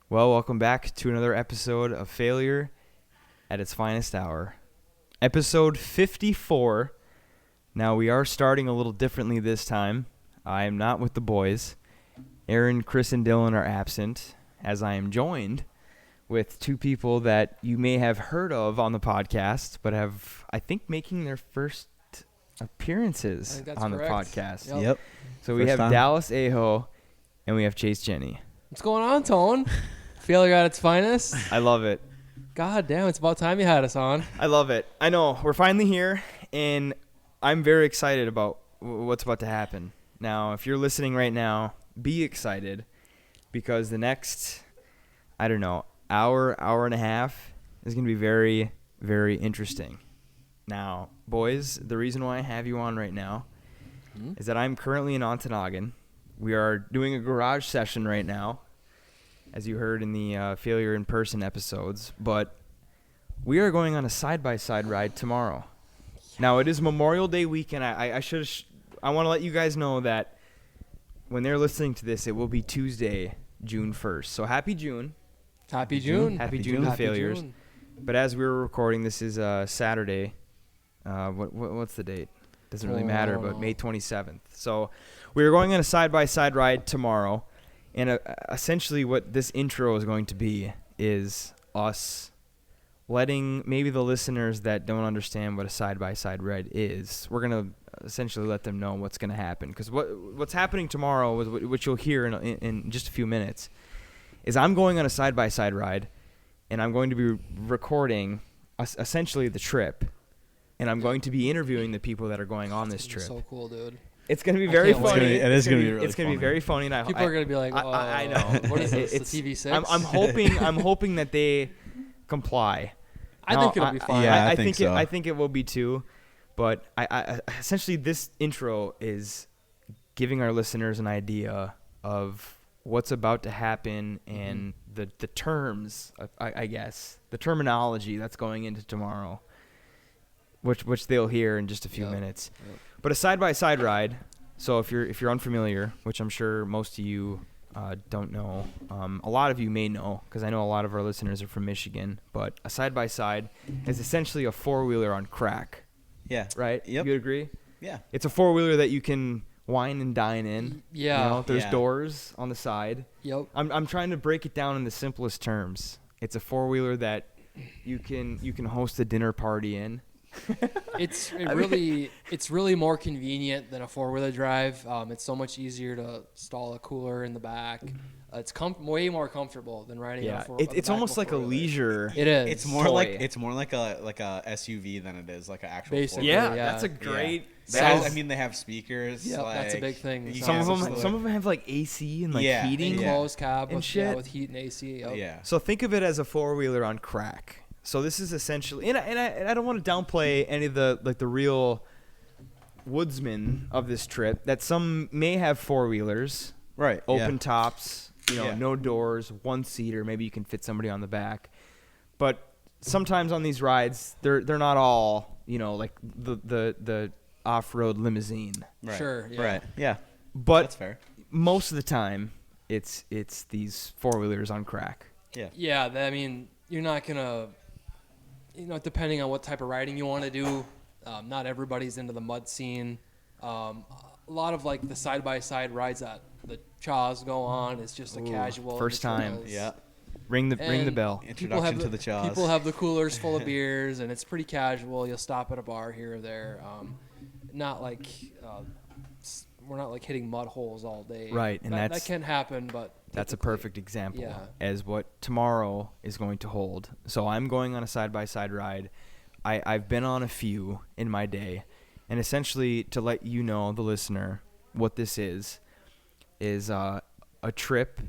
Well, welcome back to another episode of Failure at its Finest Hour. Episode 54. Now, we are starting a little differently this time. I am not with the boys. Aaron, Chris, and Dylan are absent, as I am joined with two people that you may have heard of on the podcast, but have, I think, making their first appearances on correct. The podcast. Yep. So we have Dallas Aho, and we have Chase Jenny. What's going on, Tone? Failure at its finest. I love it. God damn, it's about time you had us on. I love it. I know. We're finally here, and I'm very excited about what's about to happen. Now, if you're listening right now, be excited, because the next, hour and a half is going to be very, very interesting. Now, boys, the reason why I have you on right now is that I'm currently in Ontonagon. We are doing a garage session right now, as you heard in the Failure in Person episodes, but we are going on a side-by-side ride tomorrow. Now, it is Memorial Day weekend. I want to let you guys know that when they're listening to this, it will be Tuesday, June 1st. So happy June. Happy June. Happy June to Failures. June. But as we were recording, this is Saturday. What's the date? Doesn't really matter, but May 27th. So we are going on a side-by-side ride tomorrow. And essentially what this intro is going to be is us letting maybe the listeners that don't understand what a side-by-side ride is, we're going to essentially let them know what's going to happen. Because what's happening tomorrow, is what you'll hear in just a few minutes, is I'm going on a side-by-side ride, and I'm going to be recording essentially the trip. And I'm going to be interviewing the people that are going on this trip. So cool, dude. It's going to be very funny. It's going to be really It's going to be very funny. And people are going to be like, I know. What is this, the TV6? I'm hoping that they comply. I think it'll be fine. Yeah, I think so. I think it will be too. But I essentially, this intro is giving our listeners an idea of what's about to happen and the terms, I guess, the terminology that's going into tomorrow, which they'll hear in just a few minutes. Yep. But a side-by-side ride, so if you're unfamiliar, which I'm sure most of you don't know, a lot of you may know, because I know a lot of our listeners are from Michigan, but a side-by-side is essentially a four-wheeler on crack. Yeah. Right? Yep. You agree? Yeah. It's a four-wheeler that you can wine and dine in. Yeah. You know, there's doors on the side. Yep. I'm trying to break it down in the simplest terms. It's a four-wheeler that you can host a dinner party in. It's really more convenient than a four-wheeler drive. It's so much easier to stall a cooler in the back. It's way more comfortable than riding. It's almost like a leisure. It is. It's more like a SUV than it is like an actual. Basically, yeah, that's a great. Yeah. I mean, they have speakers. Yeah, that's a big thing. Some of them have like AC and like heating, enclosed cab and shit with heat and AC. Yep. Yeah. So think of it as a four-wheeler on crack. So this is essentially, and I don't want to downplay any of the real woodsmen of this trip. That some may have four-wheelers, right? Open tops, no doors, one-seater. Maybe you can fit somebody on the back. But sometimes on these rides, they're not all like the off-road limousine. Right. Sure. Yeah. Right. Yeah. But that's fair. Most of the time, it's these four-wheelers on crack. Yeah. Yeah. I mean, you're not gonna. Depending on what type of riding you want to do, not everybody's into the mud scene. A lot of like the side-by-side rides that the Chaws go on is just a casual. First time. Yeah. Ring the bell. Introduction to the Chaws. People have the coolers full of beers, and it's pretty casual. You'll stop at a bar here or there. Not like we're not like hitting mud holes all day. Right, and that can happen, but that's a perfect example as what tomorrow is going to hold. So I'm going on a side-by-side ride. I've been on a few in my day, and essentially to let you know, the listener, what this is a trip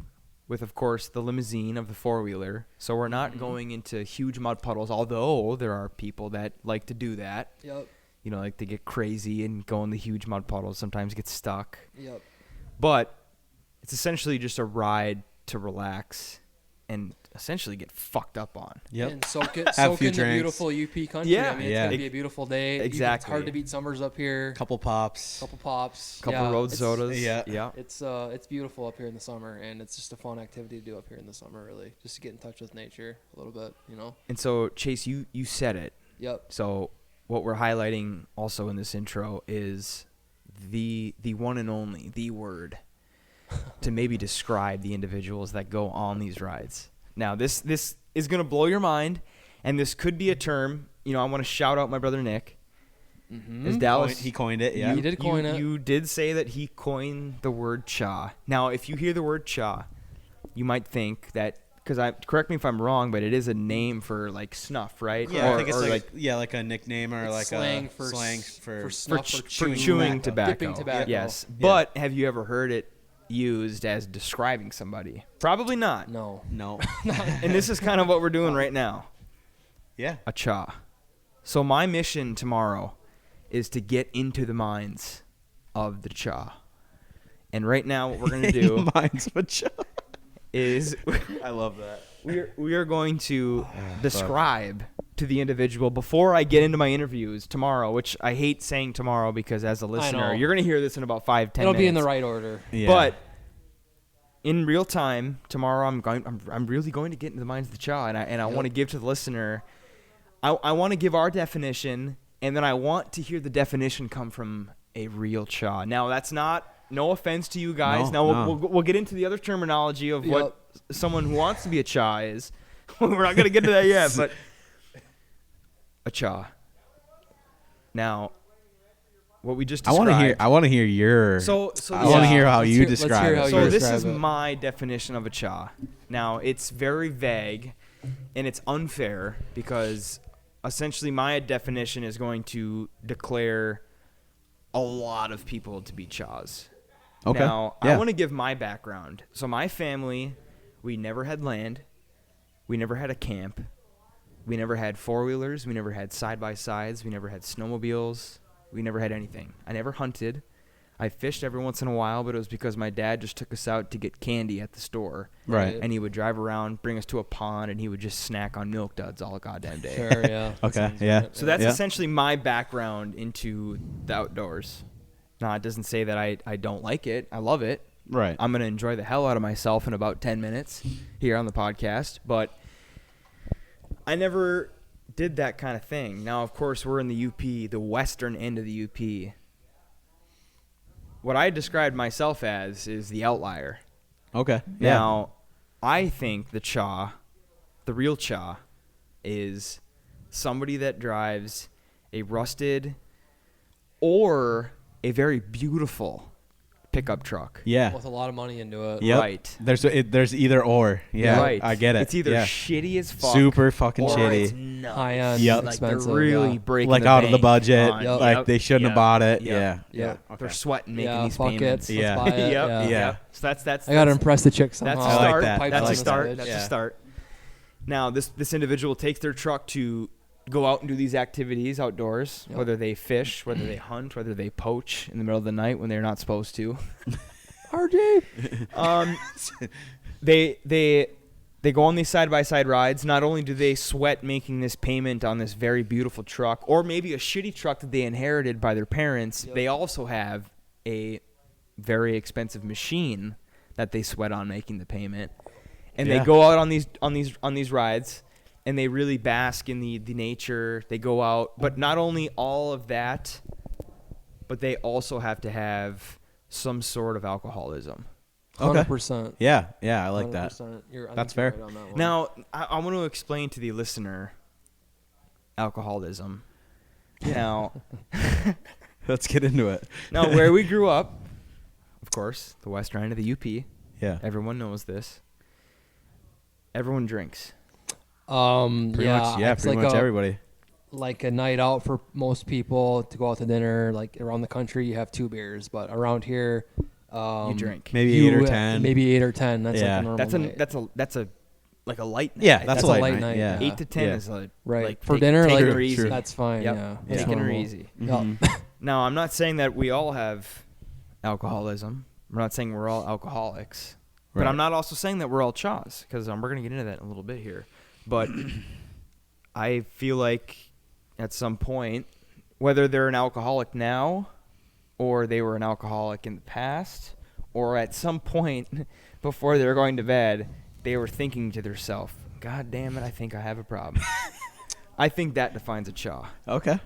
with, of course, the limousine of the four-wheeler. So we're not going into huge mud puddles, although there are people that like to do that. Yep. Like they get crazy and go in the huge mud puddles, sometimes get stuck. Yep. But it's essentially just a ride to relax and essentially get fucked up on. Yep. And soak a in few the drinks. beautiful UP country. Yeah. I mean, it's Yeah. gonna be a beautiful day. It's Exactly. hard to beat summers up here. Couple pops. Couple pops. Couple yeah, road it's- sodas. yeah. Yeah. It's beautiful up here in the summer, and it's just a fun activity to do up here in the summer. Really, just to get in touch with nature a little bit. And so Chase, you said it. Yep. So what we're highlighting also in this intro is the one and only the word to maybe describe the individuals that go on these rides. Now this is gonna blow your mind, and this could be a term. I want to shout out my brother Nick. Mm-hmm. As Dallas, He coined it. Yeah. He did coin it. You did say that he coined the word Chaw. Now, if you hear the word Chaw, you might think that correct me if I'm wrong, but it is a name for like snuff, right? Yeah, or, I think it's or like a nickname or It's like slang a for slang s- for for for, snuff or for chewing chewing tobacco. tobacco. Dipping tobacco. Yes, Yeah. but have you ever heard it used as describing somebody? Probably not. No. no. And this is kind of what we're doing right now. Yeah. A Chaw. So my mission tomorrow is to get into the minds of the Chaw. And right now what we're going to do Mine's a is I love that. we are going to describe to the individual before I get into my interviews tomorrow, which I hate saying tomorrow because as a listener, know. you're going to hear this in about 5-10 It'll minutes. be in the right order. Yeah. But in real time tomorrow, I'm really going to get into the minds of the Chaw, and I want to give to the listener. I want to give our definition, and then I want to hear the definition come from a real Chaw. Now that's no offense to you guys. No, now no. we'll get into the other terminology of what Yep. someone who wants to be a Chaw is. We're not gonna get to that yet, but a Chaw. Now, what we just I described. want to hear your. So I want to Yeah. hear how Let's you hear- let's describe hear it. how you So this describe is it. my definition of a Chaw. Now, it's very vague, and it's unfair because essentially my definition is going to declare a lot of people to be Chaws. Okay. Now, Yeah. I want to give my background. So my family, we never had land. We never had a camp. We never had four-wheelers. We never had side-by-sides. We never had snowmobiles. We never had anything. I never hunted. I fished every once in a while, but it was because my dad just took us out to get candy at the store. Right. And he would drive around, bring us to a pond, and he would just snack on Milk Duds all goddamn day. Sure, yeah. That Okay, sounds yeah. right. So that's Yeah. essentially my background into the outdoors. Now, it doesn't say that I don't like it. I love it. Right. I'm going to enjoy the hell out of myself in about 10 minutes here on the podcast. But I never did that kind of thing. Now, of course, we're in the UP, the western end of the UP. What I described myself as is the outlier. Okay. Yeah. Now, I think the Chaw, the real Chaw, is somebody that drives a rusted or a very beautiful pickup truck. Yeah. With a lot of money into it. Yep. Right. There's either or. Yeah. Right. I get it. It's either yeah. shitty as fuck. Super fucking or shitty. it's nuts. High end, Yep. Like expensive. they're really yeah. breaking Like the out of the bank budget. on- Yep. Like they shouldn't have bought it. Yep. Yeah. Yeah. Okay. They're sweating making Yeah, these fuck payments. it. Yeah. Let's buy it. Yep. Yeah. Yeah. So that's I gotta impress the chick somehow. that's a I like start. that. Pipes That's on a the start. side. That's Yeah. a start. Now this individual takes their truck to go out and do these activities outdoors, Yep. whether they fish, whether they hunt, whether they poach in the middle of the night when they're not supposed to. RJ. They go on these side-by-side rides. Not only do they sweat making this payment on this very beautiful truck, or maybe a shitty truck that they inherited by their parents, Yep. they also have a very expensive machine that they sweat on making the payment. And Yeah. they go out on these rides, and they really bask in the nature. They go out, but not only all of that, but they also have to have some sort of alcoholism. Okay. 100%. Yeah. Yeah. I like that. 100%. I That's think you're fair. right on that one. Now, I want to explain to the listener alcoholism. Now, Let's get into it. now where we grew up, of course, the western end of the UP. Yeah. Everyone knows this. Everyone drinks. Pretty yeah, much. Yeah. it's Pretty like much a, everybody. like a night out for most people to go out to dinner. Like around the country, you have 2 beers, but around here, You drink. Maybe you 8 or have 10. Maybe 8 or 10. That's Yeah. like a normal night. That's a like a light night. Yeah. That's a a light, light night. night, Yeah. yeah. 8 to 10 Yeah. is like right like for take- dinner. take Like her easy. that's fine. Yep. Yeah, Yeah. Taking her normal. easy. Mhm. Now, I'm not saying that we all have alcoholism. I'm not saying we're all alcoholics. But Right. I'm not also saying that we're all Chaws, because we're going to get into that in a little bit here. But I feel like at some point, whether they're an alcoholic now or they were an alcoholic in the past, or at some point before they were going to bed, they were thinking to themselves, God damn it, I think I have a problem. I think that defines a Chaw. Okay.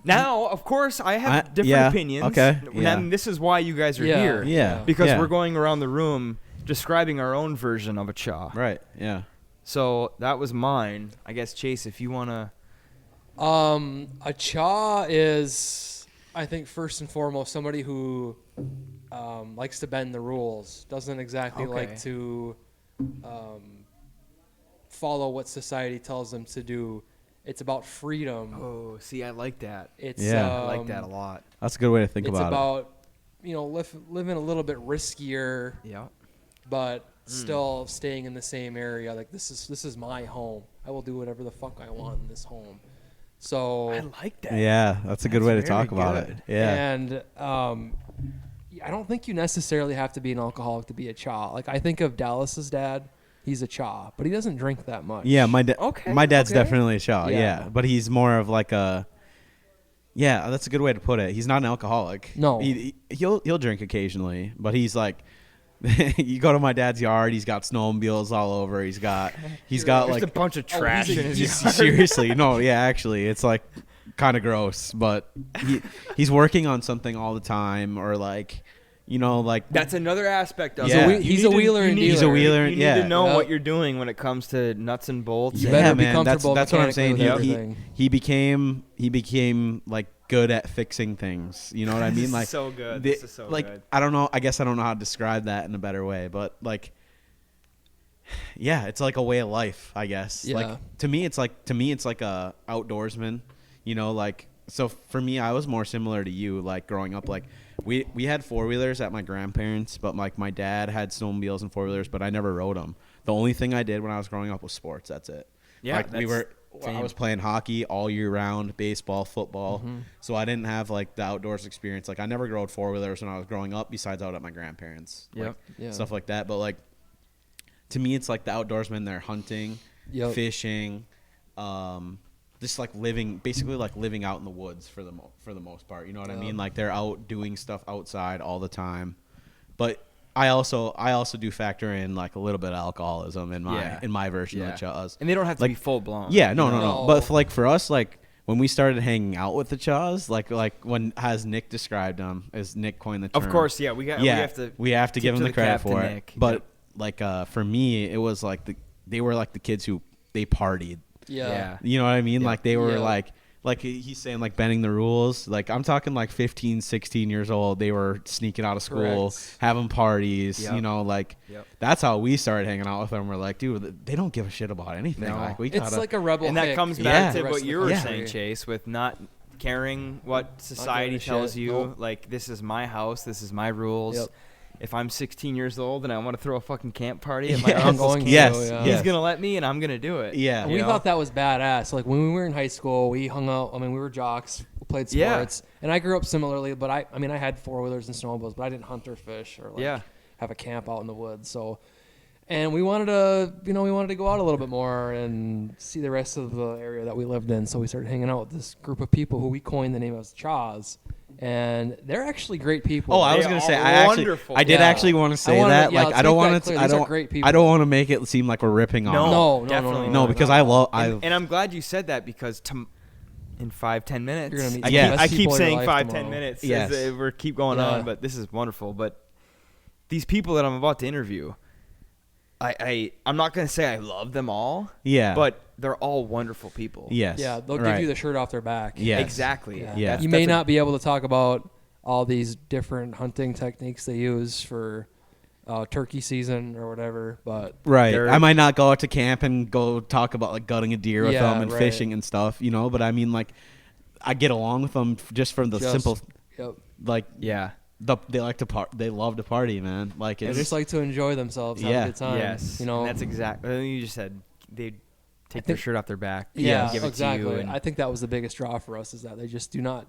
Now, of course, I have different yeah, opinions. okay, yeah. And this is why you guys are Yeah. here. Yeah. Because yeah. we're going around the room describing our own version of a Chaw. Right. Yeah. So that was mine. I guess, Chase, if you want to... A Chaw is, I think, first and foremost, somebody who likes to bend the rules, doesn't exactly Okay. like to follow what society tells them to do. It's about freedom. Oh, see, I like that. It's Yeah. I like that a lot. That's a good way to think It's about about, living a little bit riskier, Yeah. but still staying in the same area. Like this is my home. I will do whatever the fuck I want in this home. So I like that. it. Yeah, that's a good That's way to very talk about it. good. Yeah. And I don't think you necessarily have to be an alcoholic to be a Chaw. Like I think of Dallas's dad, he's a Chaw, but he doesn't drink that much. Yeah, my Okay, my dad's okay. definitely a Chaw. Yeah. Yeah, but he's more of like a. Yeah, that's a good way to put it. He's not an alcoholic. No. He'll drink occasionally, but he's like. You go to my dad's yard. He's got snowmobiles all over. He's got There's like a bunch of trash he's a- in his he's- yard. seriously no, yeah, actually, it's like kind of gross, but he's working on something all the time, or like, like That's another aspect of Yeah. it. He's You a need to- wheeler you and need dealer. He's a wheeler. You need Yeah. to know Yep. what you're doing when it comes to nuts and bolts. You and- better be man, comfortable that's what I'm saying. mechanically with He, everything. he became like good at fixing things. You know what I mean? This Like is so good. the- This is so like good. I don't know. I guess I don't know how to describe that in a better way, but like, yeah, it's like a way of life. I guess. Yeah. Like to me, it's like a outdoorsman. Like so for me, I was more similar to you. Like growing up, like we had 4-wheelers at my grandparents, but like my dad had snowmobiles and 4-wheelers, but I never rode them. The only thing I did when I was growing up was sports. That's it. Yeah, Like we that's were. same. I was playing hockey all year round, baseball, football. Mm-hmm. So I didn't have like the outdoors experience. Like I never rode 4-wheelers when I was growing up, besides out at my grandparents. Yep. Like, Yeah. stuff like that. But like to me, it's like the outdoorsmen. They're hunting, Yep. fishing, just like basically like living out in the woods for the most part. You know what I Yeah. mean? Like they're out doing stuff outside all the time. But I also do factor in like a little bit of alcoholism in my version of the Chaws. And they don't have to Like- be full blown. Yeah, no. No. But for us, like when we started hanging out with the Chaws, like when as Nick described them, as Nick coined the term. Of course, yeah. We have to give tip him to the credit cap to for it. Nick. But Yep. like for me, it was like they were like the kids who they partied. Yeah. You know what I mean? Yeah. Like they were Yeah. like he's saying like bending the rules. Like I'm talking like 15, 16 years old. They were sneaking out of school, Correct. having parties. Yep. Like Yep. that's how we started hanging out with them. We're like, dude, they don't give a shit about anything. No. Like we gotta. It's like a rebel. And that hick comes for back the to rest what of you the were country. saying, Chase, with not caring what society a tells shit. you. Nope. Like, this is my house. This is my rules. Yep. If I'm 16 years old and I want to throw a fucking camp party at my Yeah. I'm uncle's going camp, to, Yes. yeah. he's Yes. going to let me, and I'm going to do it. Yeah. And You we know? thought that was badass. Like when we were in high school, we hung out. I mean, we were jocks, we played Yeah. sports, and I grew up similarly. But I had 4-wheelers and snowmobiles, but I didn't hunt or fish or like Yeah. have a camp out in the woods. So, and we wanted to go out a little bit more and see the rest of the area that we lived in. So we started hanging out with this group of people who we coined the name as Chaws, and they're actually great people. Oh, I was They gonna are say I wonderful. did Yeah. actually want to say wanted to- that. yeah, Like let's I don't make that want clear. to. I These are don't. great people. I don't want to make it seem like we're ripping on. them. No, definitely no, No, because I love. And I'm glad you said that, because in 5-10 minutes, You're gonna meet I some Yeah. of the best I keep people in your saying life 5-10 tomorrow. minutes. Yes. As we keep going Yeah. on, but this is wonderful. But these people that I'm about to interview, I'm not going to say I love them all. Yeah. But they're all wonderful people. Yes. Yeah, they'll right. give you the shirt off their back. Yes. Exactly. Yeah. Yeah. You may not be able to talk about all these different hunting techniques they use for turkey season or whatever, but Right. They're- I might not go out to camp and go talk about like gutting a deer with Yeah, them and right. fishing and stuff, but I mean like I get along with them just from the Just- simple yep. like Yeah. they like to they love to party, man. Like They it's just like to enjoy themselves, have Yeah. a good time. Yes. You know, And that's exactly. You just said they take their shirt off their back. Yeah, give it exactly. to you. And I think that was the biggest draw for us is that they just they're not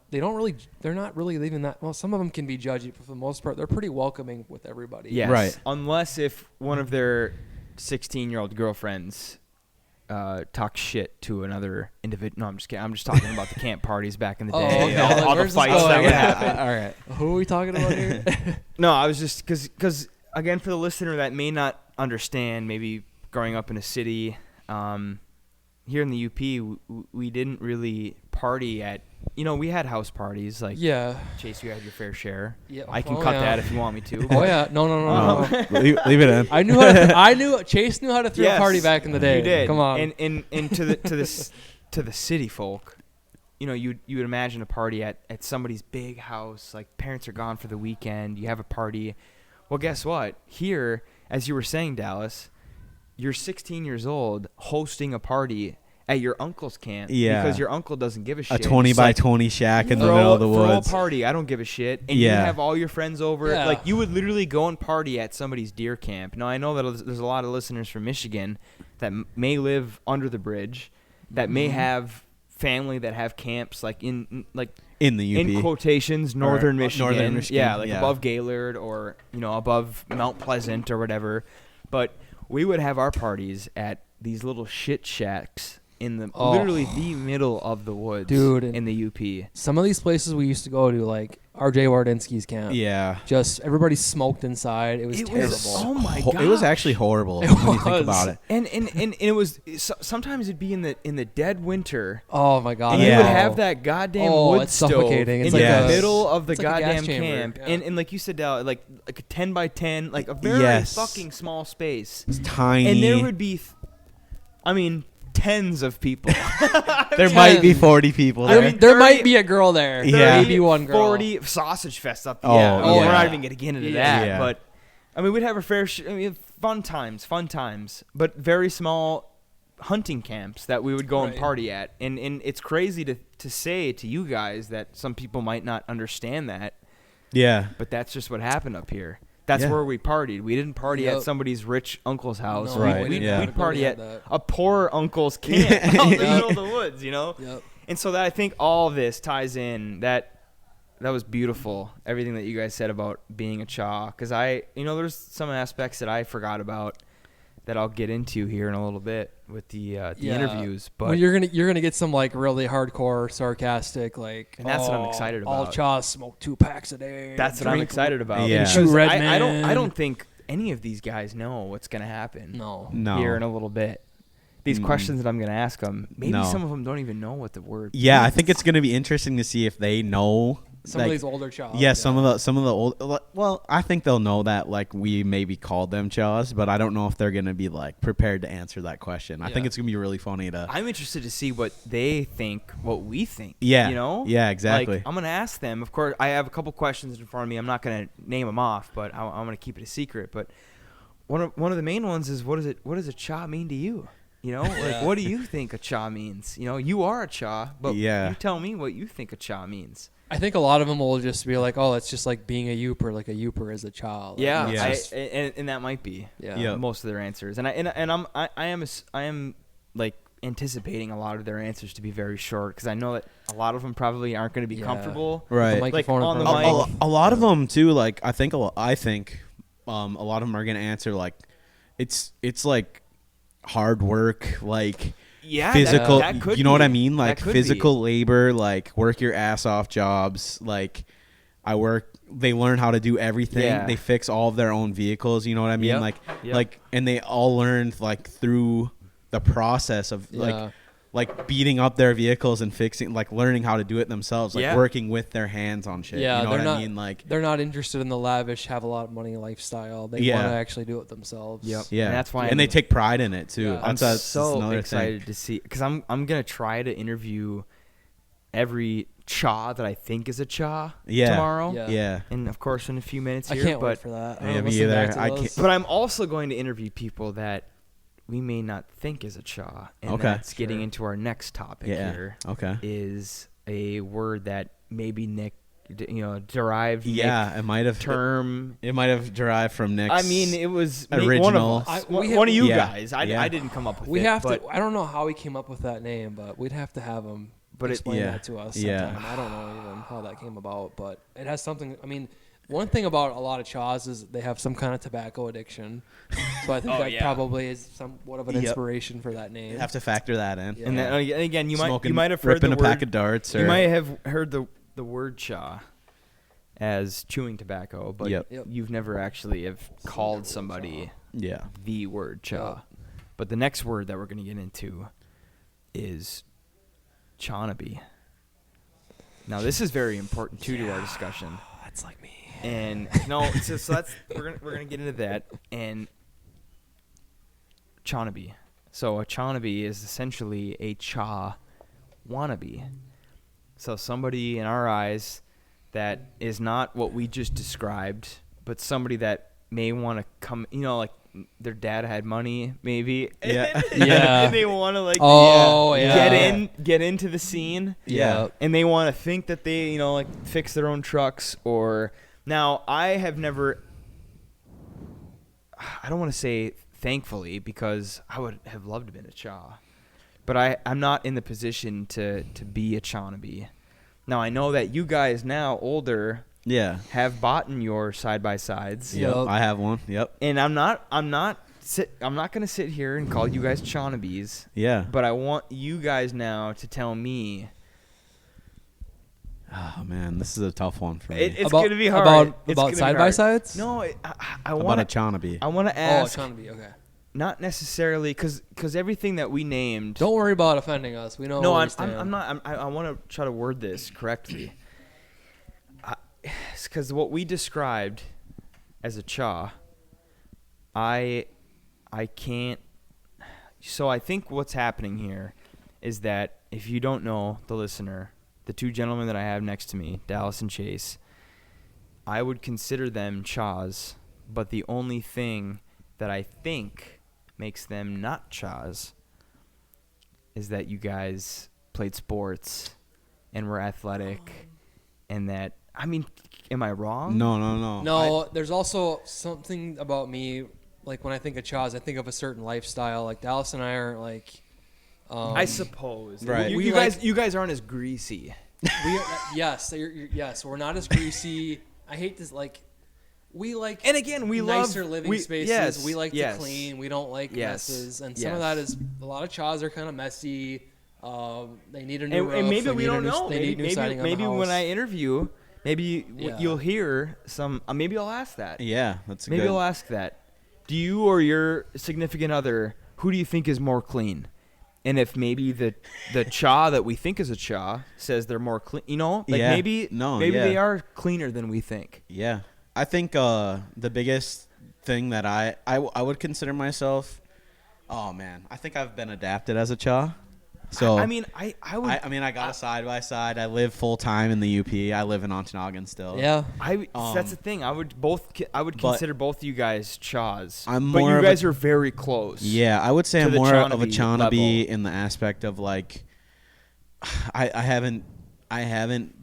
really leaving that. Well, some of them can be judgy, but for the most part, they're pretty welcoming with everybody. yes, Right. unless if one of their 16-year-old girlfriends talks shit to another individual. No, I'm just kidding. I'm just talking about the camp parties back in the Oh, day. okay. All the Where's this fights that going? would Yeah. happen. All right. Who are we talking about here? No, I was just because again, for the listener that may not understand, maybe growing up in a city, here in the UP, we didn't really party at. We had house parties like Yeah. Chase. You had your fair share. Yeah. I can Oh, cut yeah. that if you want me to. Oh yeah. No. leave it in. I knew Chase knew how to throw a party back in the day. You did. Come on. And to the city folk, you would imagine a party at somebody's big house. Like parents are gone for the weekend. You have a party. Well, guess what? Here, as you were saying, Dallas, you're 16 years old hosting a party at your uncle's camp. Yeah. Because your uncle doesn't give a shit. A 20 It's by like, 20 shack in the throw- middle of the Throw woods. a party. I don't give a shit. And you Yeah. have all your friends over. Yeah. Like, you would literally go and party at somebody's deer camp. Now, I know that there's a lot of listeners from Michigan that may live under the bridge, that may have family that have camps, like, in the UP. In quotations, northern Michigan. northern Michigan, Yeah, like yeah. above Gaylord or, above Mount Pleasant or whatever. But we would have our parties at these little shit shacks in literally the middle of the woods, Dude, in the UP. Some of these places we used to go to, like RJ Wardinsky's camp. Yeah. Just everybody smoked inside. It was terrible. Oh my god! It was actually horrible It when you was. think about it. and it was sometimes it'd be in the dead winter. Oh my god. And I you Yeah. would know. have that goddamn Oh, wood it's stove suffocating. in It's the like a- middle of the it's like a gas goddamn chamber. camp, Yeah. and like you said, Dal, like a 10 by 10, like a very Yes. fucking small space, It's tiny. and there would be, tens of people. there might be 40 people There, there. mean, there 30 might be a girl there. Yeah. Maybe one girl. 40 sausage fest up. Oh, yeah. yeah. We're not even gonna get into that, Yeah. but we'd have a fair. Fun times, but very small hunting camps that we would go and Right. party at, and it's crazy to say to you guys that some people might not understand that, Yeah. but that's just what happened up here. That's Yeah. where we partied. We didn't party Yep. at somebody's rich uncle's house. No, Right, We'd, yeah. we'd party We at had that. a poor uncle's camp out in the Yep. middle of the woods, Yep. And so that I think all of this ties in. That was beautiful. Everything that you guys said about being a Chaw, because there's some aspects that I forgot about that I'll get into here in a little bit with the interviews. But Well, you're gonna get some like really hardcore, sarcastic, like. And that's what I'm excited All about. Chaws smoke 2 packs a day. that's what I'm drink- excited about. Yeah. Because Shoot red I man. don't think any of these guys know what's gonna happen. No. Here in a little bit. These questions that I'm gonna ask them, maybe No. some of them don't even know what the word. Yeah, I means. think it's going to be interesting to see if they know. Some of these older Chaws. Yeah, some of the old. Well, I think they'll know that like we maybe called them Chaws, but I don't know if they're gonna be like prepared to answer that question. I think Yeah. it's gonna be really funny to. I'm interested to see what they think, what we think. Yeah. You know? Yeah, exactly. Like, I'm going to ask them. Of course, I have a couple questions in front of me. I'm not going to name them off, but I'm going to keep it a secret. But one of the main ones is what does a Chaw mean to you? Like, what do you think a Chaw means? You are a Chaw, but Yeah. you tell me what you think a Chaw means. I think a lot of them will just be like, "Oh, it's just like being a Yooper, like a Yooper as a child." Like, Yeah, Yeah. and that might be Yeah. most of their answers. And I am like anticipating a lot of their answers to be very short because I know that a lot of them probably aren't going to be Yeah. comfortable. Right. The Like, microphone on in the front of mic. them. A lot of them too. Like I think a lot of them are gonna answer like, it's like hard work, like Yeah, physical. that could you know what be. I mean? That Like could physical labor, like work your ass off jobs. Like they learn how to do everything. Yeah. They fix all of their own vehicles. You know what I mean? Yep. Yep. Like, and they all learned like through the process of Yeah. like beating up their vehicles and fixing, like learning how to do it themselves, like Yeah. working with their hands on shit. Yeah, you know they're what not. I mean? Like, they're not interested in the lavish, have a lot of money lifestyle. They Yeah. want to actually do it themselves. Yep. yeah, And that's why and they take pride in it too. Yeah. I'm That's so another excited thing. to see because I'm gonna try to interview every Chaw that I think is a Chaw Yeah. tomorrow. Yeah. Yeah. And of course in a few minutes I here. can't but wait for that. Yeah, I'll me listen either. back to I those. can't- but I'm also going to interview people that we may not think is a Chaw. And Okay. that's getting Sure. into our next topic Yeah. here Okay. is a word that maybe Nick derived Yeah, it might have term. It might have derived from Nick's. I mean, it was original. one of you Yeah. guys. I Yeah. didn't come up with We it. have but to. I don't know how he came up with that name, but we'd have to have him explain yeah. that to us Yeah. sometime. I don't know even how that came about, but it has something. I mean, one thing about a lot of Chaws is they have some kind of tobacco addiction, so I think that probably is somewhat of an Yep. inspiration for that name. You have to factor that in. Yeah. And then again, you might have heard ripping the a word, pack of darts. Or, you might have heard the word chaw as chewing tobacco, but Yep. you've never actually have called somebody yeah. the word chaw. Yep. But the next word that we're going to get into is chawnaby. Now, this is very important too to our discussion. That's like me. And no, so that's we're gonna get into that. And chawnaby. So a chawnaby is essentially a chaw wannabe. So somebody in our eyes that is not what we just described, but somebody that may want to come, like their dad had money, maybe. Yeah. Yeah. And they want to get into the scene. Yeah. And they want to think that they, fix their own trucks or. Now, I have never. I don't want to say thankfully because I would have loved to have been a chaw, but I'm not in the position to be a chawnaby. Now I know that you guys now older have bought in your side by sides. Yep. Yep. I have one. Yep. And I'm not gonna sit here and call you guys chawnabys. Yeah. But I want you guys now to tell me. Oh man, this is a tough one for me. It's gonna be hard. About side by sides. No, I About want a chawnaby. I want to Oh, ask. Chawnaby. Okay. Not necessarily, because everything that we named. Don't worry about offending us. We know. No, where I'm we stand. not. I want to try to word this correctly. Because what we described as a chaw, I can't. So I think what's happening here is that if you don't know the listener, the two gentlemen that I have next to me, Dallas and Chase, I would consider them chaws, but the only thing that I think makes them not chaws is that you guys played sports and were athletic and that, am I wrong? No. No, there's also something about me, like when I think of Chaws, I think of a certain lifestyle. Like Dallas and I are like. I suppose. Right. You guys aren't as greasy. Yes, yes, we're not as greasy. I hate this. We like, and again, we nicer love living spaces. Yes, we like to clean. We don't like messes, and some of that is a lot of Chaws are kind of messy. They need a new roof. And maybe they we need don't know. They need new siding on the maybe house. when I interview, maybe Yeah. you'll hear some. Maybe I'll ask that. Yeah, that's Maybe good. I'll ask that. Do you or your significant other, who do you think is more clean? And if maybe the chaw that we think is a chaw says they're more clean, maybe they are cleaner than we think. Yeah. I think the biggest thing that I would consider myself, oh man, I think I've been adapted as a chaw. So I would. I got a side by side. I live full time in the UP. I live in Ontonagon still. Yeah. That's the thing. I would consider both of you guys chaws. I'm but more you of guys a- are very close. Yeah, I would say To I'm the more of a chawnaby chawnaby level. in the aspect of like, I haven't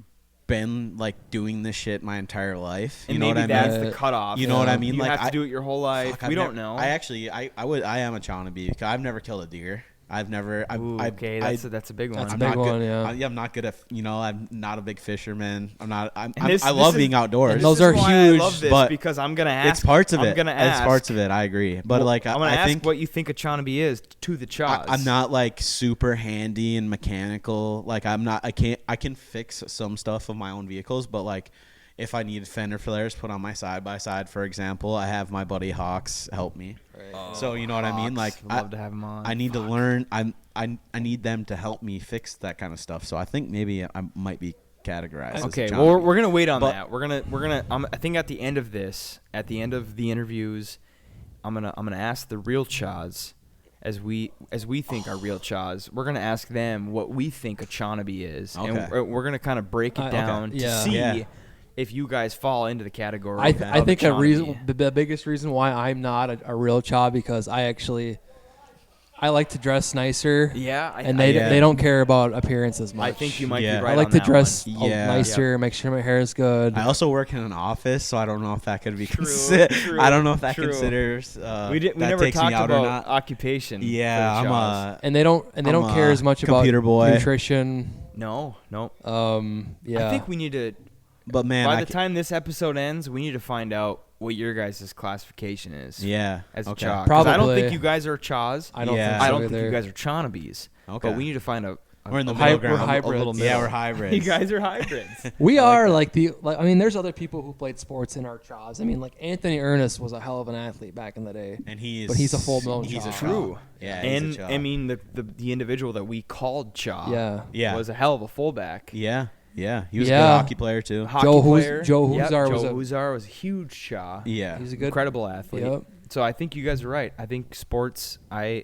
been like doing this shit my entire life. You And know maybe what I mean? that's the cutoff. You know what I mean? You Like, have to do it your whole life. Fuck, We I've don't know. I actually, I am a chawnaby because I've never killed a deer. I've never. Ooh, okay, that's a big one. That's a I'm big not one, good. yeah. I'm not good at. I'm not a big fisherman. I'm not. I this love is- being outdoors. and those This is are why I huge, love this but because I'm gonna ask. It's parts of it. I'm gonna ask. It's parts of it. I agree. But Well, like, I'm gonna I ask think what you think a chawnaby is to the chaws. I'm not like super handy and mechanical. Like I'm not. I can fix some stuff of my own vehicles, but like if I need fender flares put on my side by side, for example, I have my buddy Hawks help me. Right. So you know what I mean? Like I'd love to have him on. I need to learn. I need them to help me fix that kind of stuff. So I think maybe I might be categorized. Okay, as a well, chawnaby. we're gonna wait on But- that. We're gonna. I think at the end of this, at the end of the interviews, I'm gonna ask the real chaws, as we think are real chaws. We're gonna ask them what we think a chawnaby is, and Okay. we're gonna kind of break it Okay. down to Yeah. see Yeah. if you guys fall into the category. I of think a chawnaby. the biggest reason why I'm not a real chaw because I actually I like to dress nicer. Yeah, And they don't care about appearance as much. I think you might Yeah. be right. I like on to that dress one. nicer, make sure my hair is good. I also work in an office, so I don't know if that could be True, true, I don't know if that true. considers. We that never takes me talked out or about not. occupation. Yeah, for I'm the Chaws. a. And they don't I'm care a as much about computer boy. nutrition. No. Yeah. I think we need to. But man, By the time this episode ends, we need to find out what your guys' classification is. yeah, As a okay. Chaw. 'Cause I don't Probably. think you guys are Chaws. I don't Yeah. think so I don't either. think you guys are Chonabes. Okay. But we need to find a. We're in the a middle middle ground. We're a hybrids. little Yeah, middle. we're hybrids. You guys are hybrids. We I like are that. like I mean, there's other people who played sports in our Chaws. I mean, like Anthony Ernest was a hell of an athlete back in the day. And he's But he's a full-blown He's a Chaw. True. Yeah, he's And a Chaw. I mean the individual that we called Chaw Yeah. was a hell of a fullback. Yeah, he was a Yeah. good hockey player too. Hockey Joe player. Joe Yep, Huzar Joe was Huzar was a huge Chaw. Yeah, he's a good Incredible athlete. Yep. So I think you guys are right. I think sports. I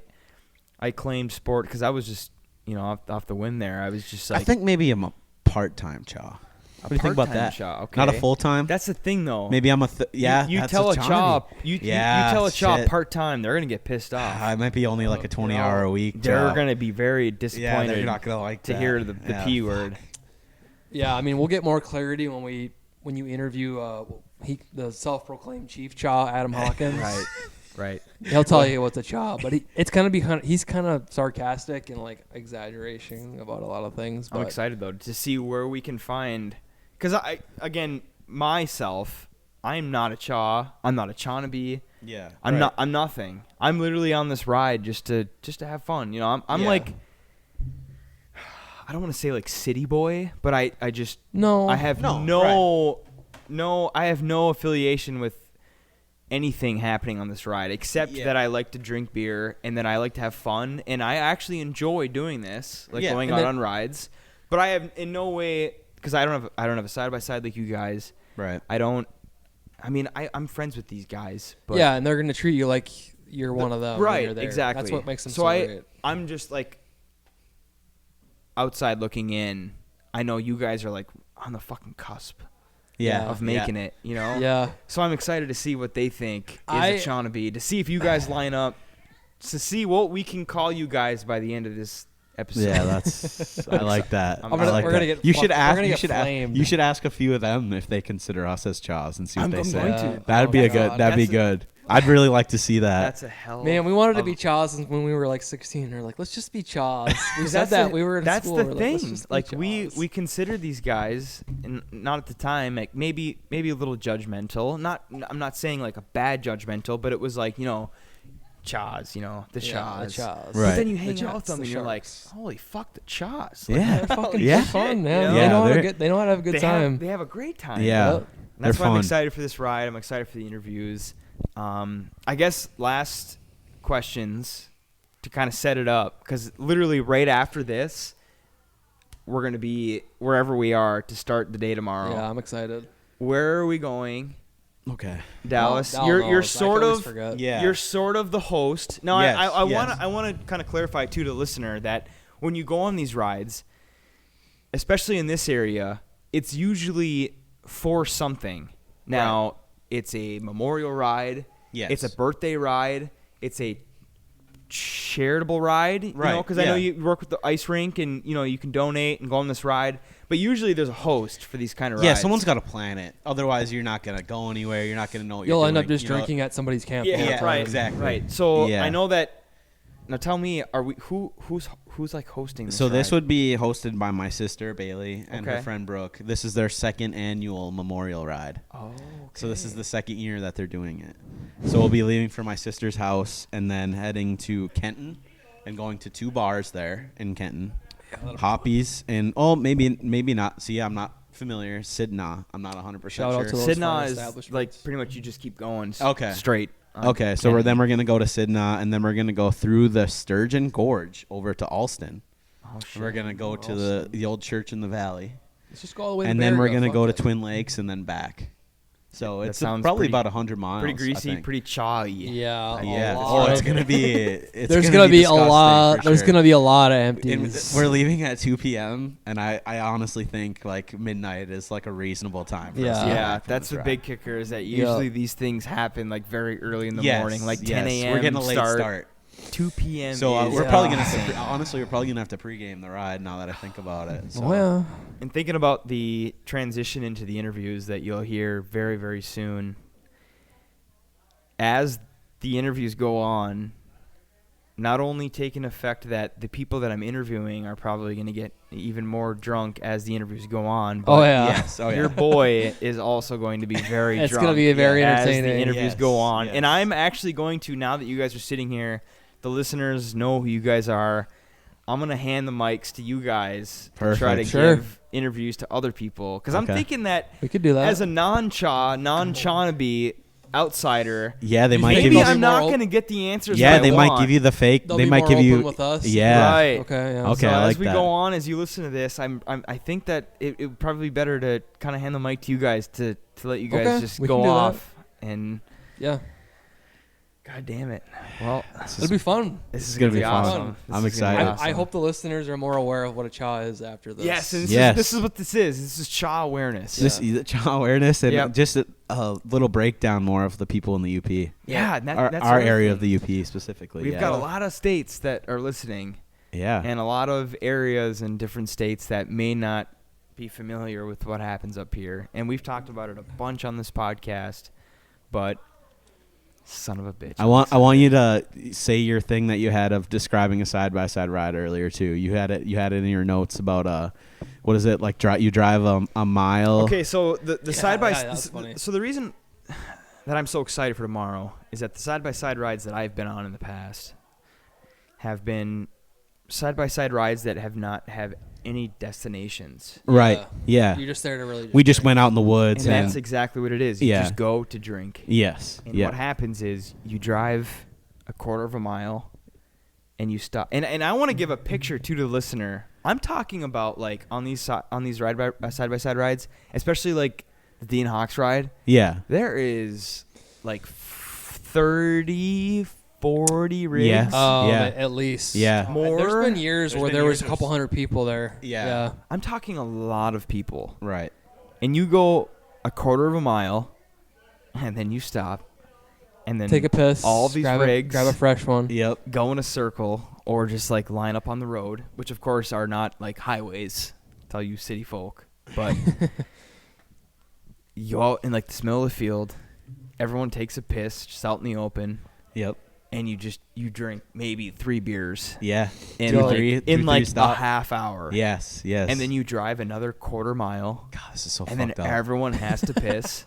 claimed sport because I was just off the whim there. I was just like I think maybe I'm a part-time Chaw. What do you think about part-time that? Chaw, okay. Not a full-time. That's the thing though. Maybe I'm a You that's tell a Chaw Chawnee. you Yeah, tell a Chaw shit. part time, they're gonna get pissed off. I might be only like a 20-hour a week. They're Chaw. gonna be very Yeah, disappointed they're not gonna like to that. hear the Yeah, P fuck. word. Yeah, I mean, we'll get more clarity when you interview the self-proclaimed Chief Chaw, Adam Hawkins. Right. He'll tell you what's a Chaw, but he's kind of sarcastic and like exaggeration about a lot of things. I'm But excited though to see where we can find, because myself, I'm not a Chaw. I'm not a Chonabee. Yeah, I'm right. not. I'm nothing. I'm literally on this ride just to have fun. I'm Yeah. like, I don't want to say like city boy, but I just no, I have No, I have no affiliation with anything happening on this ride except Yeah. that I like to drink beer and that I like to have fun, and I actually enjoy doing this, like Yeah, going and out then- on rides. But I have in no way, because I don't have a side by side like you guys. Right. I'm friends with these guys, but yeah, and they're gonna treat you like you're one of them. when right, you're there. exactly. That's what makes them so great. I'm just like outside looking in. I know you guys are like on the fucking cusp Yeah. of making it, Yeah, So I'm excited to see what they think is I- a Chonabee, to see if you guys line up, to see what we can call you guys by the end of this episode. Yeah, that's. I like that. I'm I gonna- like we're that. gonna get You fucked- should we're ask. gonna You get should ask. flamed. You should ask a few of them if they consider us as Chaws and see what I'm they say. going to. That'd be Oh a my good. God. That'd be good. I'd really like to see that. That's a hell. man, we wanted to of- be Chaws since when we were like 16. We're like, let's just be Chaws. We said That's that the- we were in That's school. the we're thing. Like, let's just be Like we Chaws. consider these guys, and not at the time, like maybe a little judgmental. I'm not saying like a bad judgmental, but it was like Chaws, the Yeah, the Chaws. Chaws. But Right. then you The hang out Jets, with them the and you're like, Sharks. holy fuck, the Chaws. Like, Yeah. They're fucking Yeah. fun, man. Yeah, They know how to they're- get. They know how to have a good they time. They have a great time. Yeah. Yep. And that's They're why I'm fun. excited for this ride. I'm excited for the interviews. I guess last questions to kind of set it up, because literally right after this, we're going to be wherever we are to start the day tomorrow. Yeah, I'm excited. Where are we going? Okay. Dallas. Dal You're knows. I can sort always of forget. Yeah. you're sort of the host. Now Yes, I yes. want to kind of clarify too to the listener that when you go on these rides, especially in this area, it's usually for something. Now, it's a memorial ride. Yes. It's a birthday ride. It's a charitable ride, Right, because I know yeah. you work with the ice rink and you can donate and go on this ride, but usually there's a host for these kind of rides. Yeah, someone's got to plan it. Otherwise, you're not gonna go anywhere. You're not gonna know what You'll you're end up doing, just drinking at somebody's camp. Yeah, the whole Yeah, time. right, exactly. Right. So Yeah. I know that. Now tell me, are we who's like hosting this? So this ride? would be hosted by my sister Bailey and her Okay. friend Brooke. This is their second annual memorial ride. Oh. So this is the second year that they're doing it. So we'll be leaving from my sister's house and then heading to Kenton and going to 2 bars there in Kenton. Hoppies and maybe not. See, I'm not familiar. Sidna. I'm not 100% Shout sure. out to those Sidna fine is establishments. like pretty much you just keep going Okay. straight. on Okay, so Kennedy. we're gonna go to Sidna, and then we're gonna go through the Sturgeon Gorge over to Alston. Oh, shit. And we're gonna go to the old church in the valley, Let's just go all the way. and to then we're Baraga, gonna fuck go to it. Twin Lakes and then back. So That it's sounds probably pretty- about 100 miles. pretty I greasy, think. pretty chawy. Yeah. Yeah. a Oh, lot it's of- gonna be. It's There's gonna be a disgusting lot. for There's sure. gonna be a lot of And empties. we're leaving at 2 p.m. and I honestly think like midnight is like a reasonable time. For us to Yeah. get Yeah, back from that's this the ride. big kicker is that Yeah. usually these things happen like very early in the Yes, morning, like yes. 10 a.m. We're getting a late start. 2 p.m. So is we're probably gonna have insane. to honestly, we're probably gonna have to pregame the ride now that I think about it. So. Oh yeah. And thinking about the transition into the interviews that you'll hear very, very soon, as the interviews go on, not only taking effect that the people that I'm interviewing are probably going to get even more drunk as the interviews go on, but Oh yeah. Yes. Oh, yeah. your boy is also going to be very It's drunk gonna be very as the entertaining. interviews Yes, go on. yes. And I'm actually going to, now that you guys are sitting here, the listeners know who you guys are. I'm going to hand the mics to you guys to try to Perfect. Sure. give interviews to other people. Because I'm Okay. thinking that We could do that. as a non-Chawnaby outsider, Yeah, they You might think give maybe you. they'll I'm be not more going to get the answers Yeah, that I they might want. give you the fake. They'll They be might more give you. open with us. Yeah. Right. Okay. Yeah. Okay, So I like as we that. go on, as you listen to this, I think that it would probably be better to kind of hand the mic to you guys to let you guys Okay, just we go can do that. off. And Yeah. God damn it. Well, It'll be fun. this is gonna going to be be fun. awesome. I'm This is gonna be excited. I awesome. hope the listeners are more aware of what a Chaw is after this. Yes, and Yes. this is what this is. This is Chaw awareness. This child awareness and Yep. just a little breakdown more of the people in the UP. Yeah, and Our, that's our the other area thing. of the UP specifically. We've yeah. got a lot of states that are listening, Yeah. and a lot of areas in different states that may not be familiar with what happens up here. And we've talked about it a bunch on this podcast, but son of a bitch. I want you to say your thing that you had of describing a side by side ride earlier too. You had it in your notes about what is it like? You drive a mile. Okay, so the side by that's funny. so the reason that I'm so excited for tomorrow is that the side by side rides that I've been on in the past have been side by side rides that have not have any destinations. Right. Yeah. You're just there to really. We just drink. went out in the woods And and, that's exactly what it is. You Yeah. just go to drink. yes. And Yeah. what happens is you drive a quarter of a mile and you stop. And I want to give a picture to the listener. I'm talking about like on these side by side rides, especially like the Dean Hawks ride. Yeah. There is like 30, 40 rigs. Yes. Oh, Yeah. at least. Yeah. More. There's been years There's where been there was years a couple hundred people there. Yeah. I'm talking a lot of people. Right. And you go a quarter of a mile and then you stop and then Take a piss. all these grab rigs grab a fresh one. Yep. go in a circle or just like line up on the road, which of course are not like highways, tell you city folk, but you go out in like the middle of the field, everyone takes a piss just out in the open, Yep. and you drink maybe 3 beers Yeah. in Two, like, three- in three like a stop. half hour. Yes. Yes. And then you drive another quarter mile, God, this is so and then fucked up. everyone has to piss.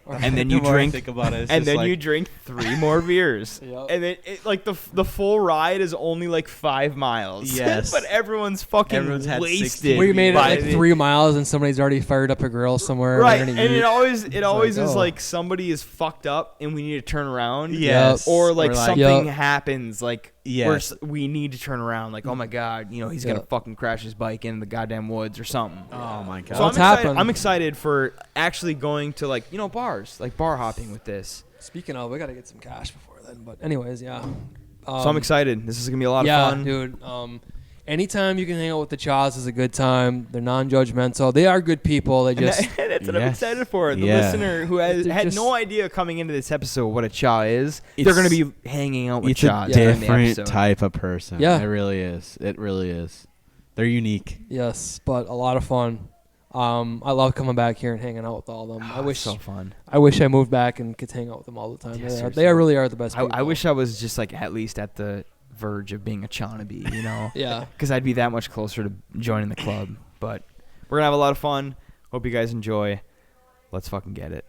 Or- And then you The more I drink, think about it, it's and just then like- you drink 3 more beers, Yep. and then like the full ride is only like 5 miles. Yes. But everyone's fucking Everyone's had wasted. 16 We made it by like the- 3 miles and somebody's already fired up a grill somewhere. Right, They're and gonna eat. it always like, is oh. like somebody is fucked up and we need to turn around. Yes. Or like Or like- something Yep. happens like Yes. where we need to turn around. Like, oh my god, he's gonna Yep. fucking crash his bike into the goddamn woods or something. Oh my God. So What's I'm excited, happened? I'm excited for actually going to like bars, like bar hopping with this. Speaking of, we gotta get some cash before then. But anyways, yeah. So I'm excited. This is gonna be a lot yeah, of fun. dude. Anytime you can hang out with the Chaws is a good time. They're non-judgmental. They are good people. They And just that's what I'm Yes. excited for. The Yeah. listener who had They're had just- no idea coming into this episode what a Chaw is, they're It's- going to be hanging out with It's Chaw a during the different episode. type of person. Yeah. It really is. It really is. They're unique. yes, but a lot of fun. I love coming back here and hanging out with all of them. I wish so fun. I wish I moved back and could hang out with them all the time. Yeah, They seriously. really are the best people. I wish I was just like at least at the verge of being a Chawnaby, Yeah. because I'd be that much closer to joining the club. But we're gonna have a lot of fun. Hope you guys enjoy. Let's fucking get it.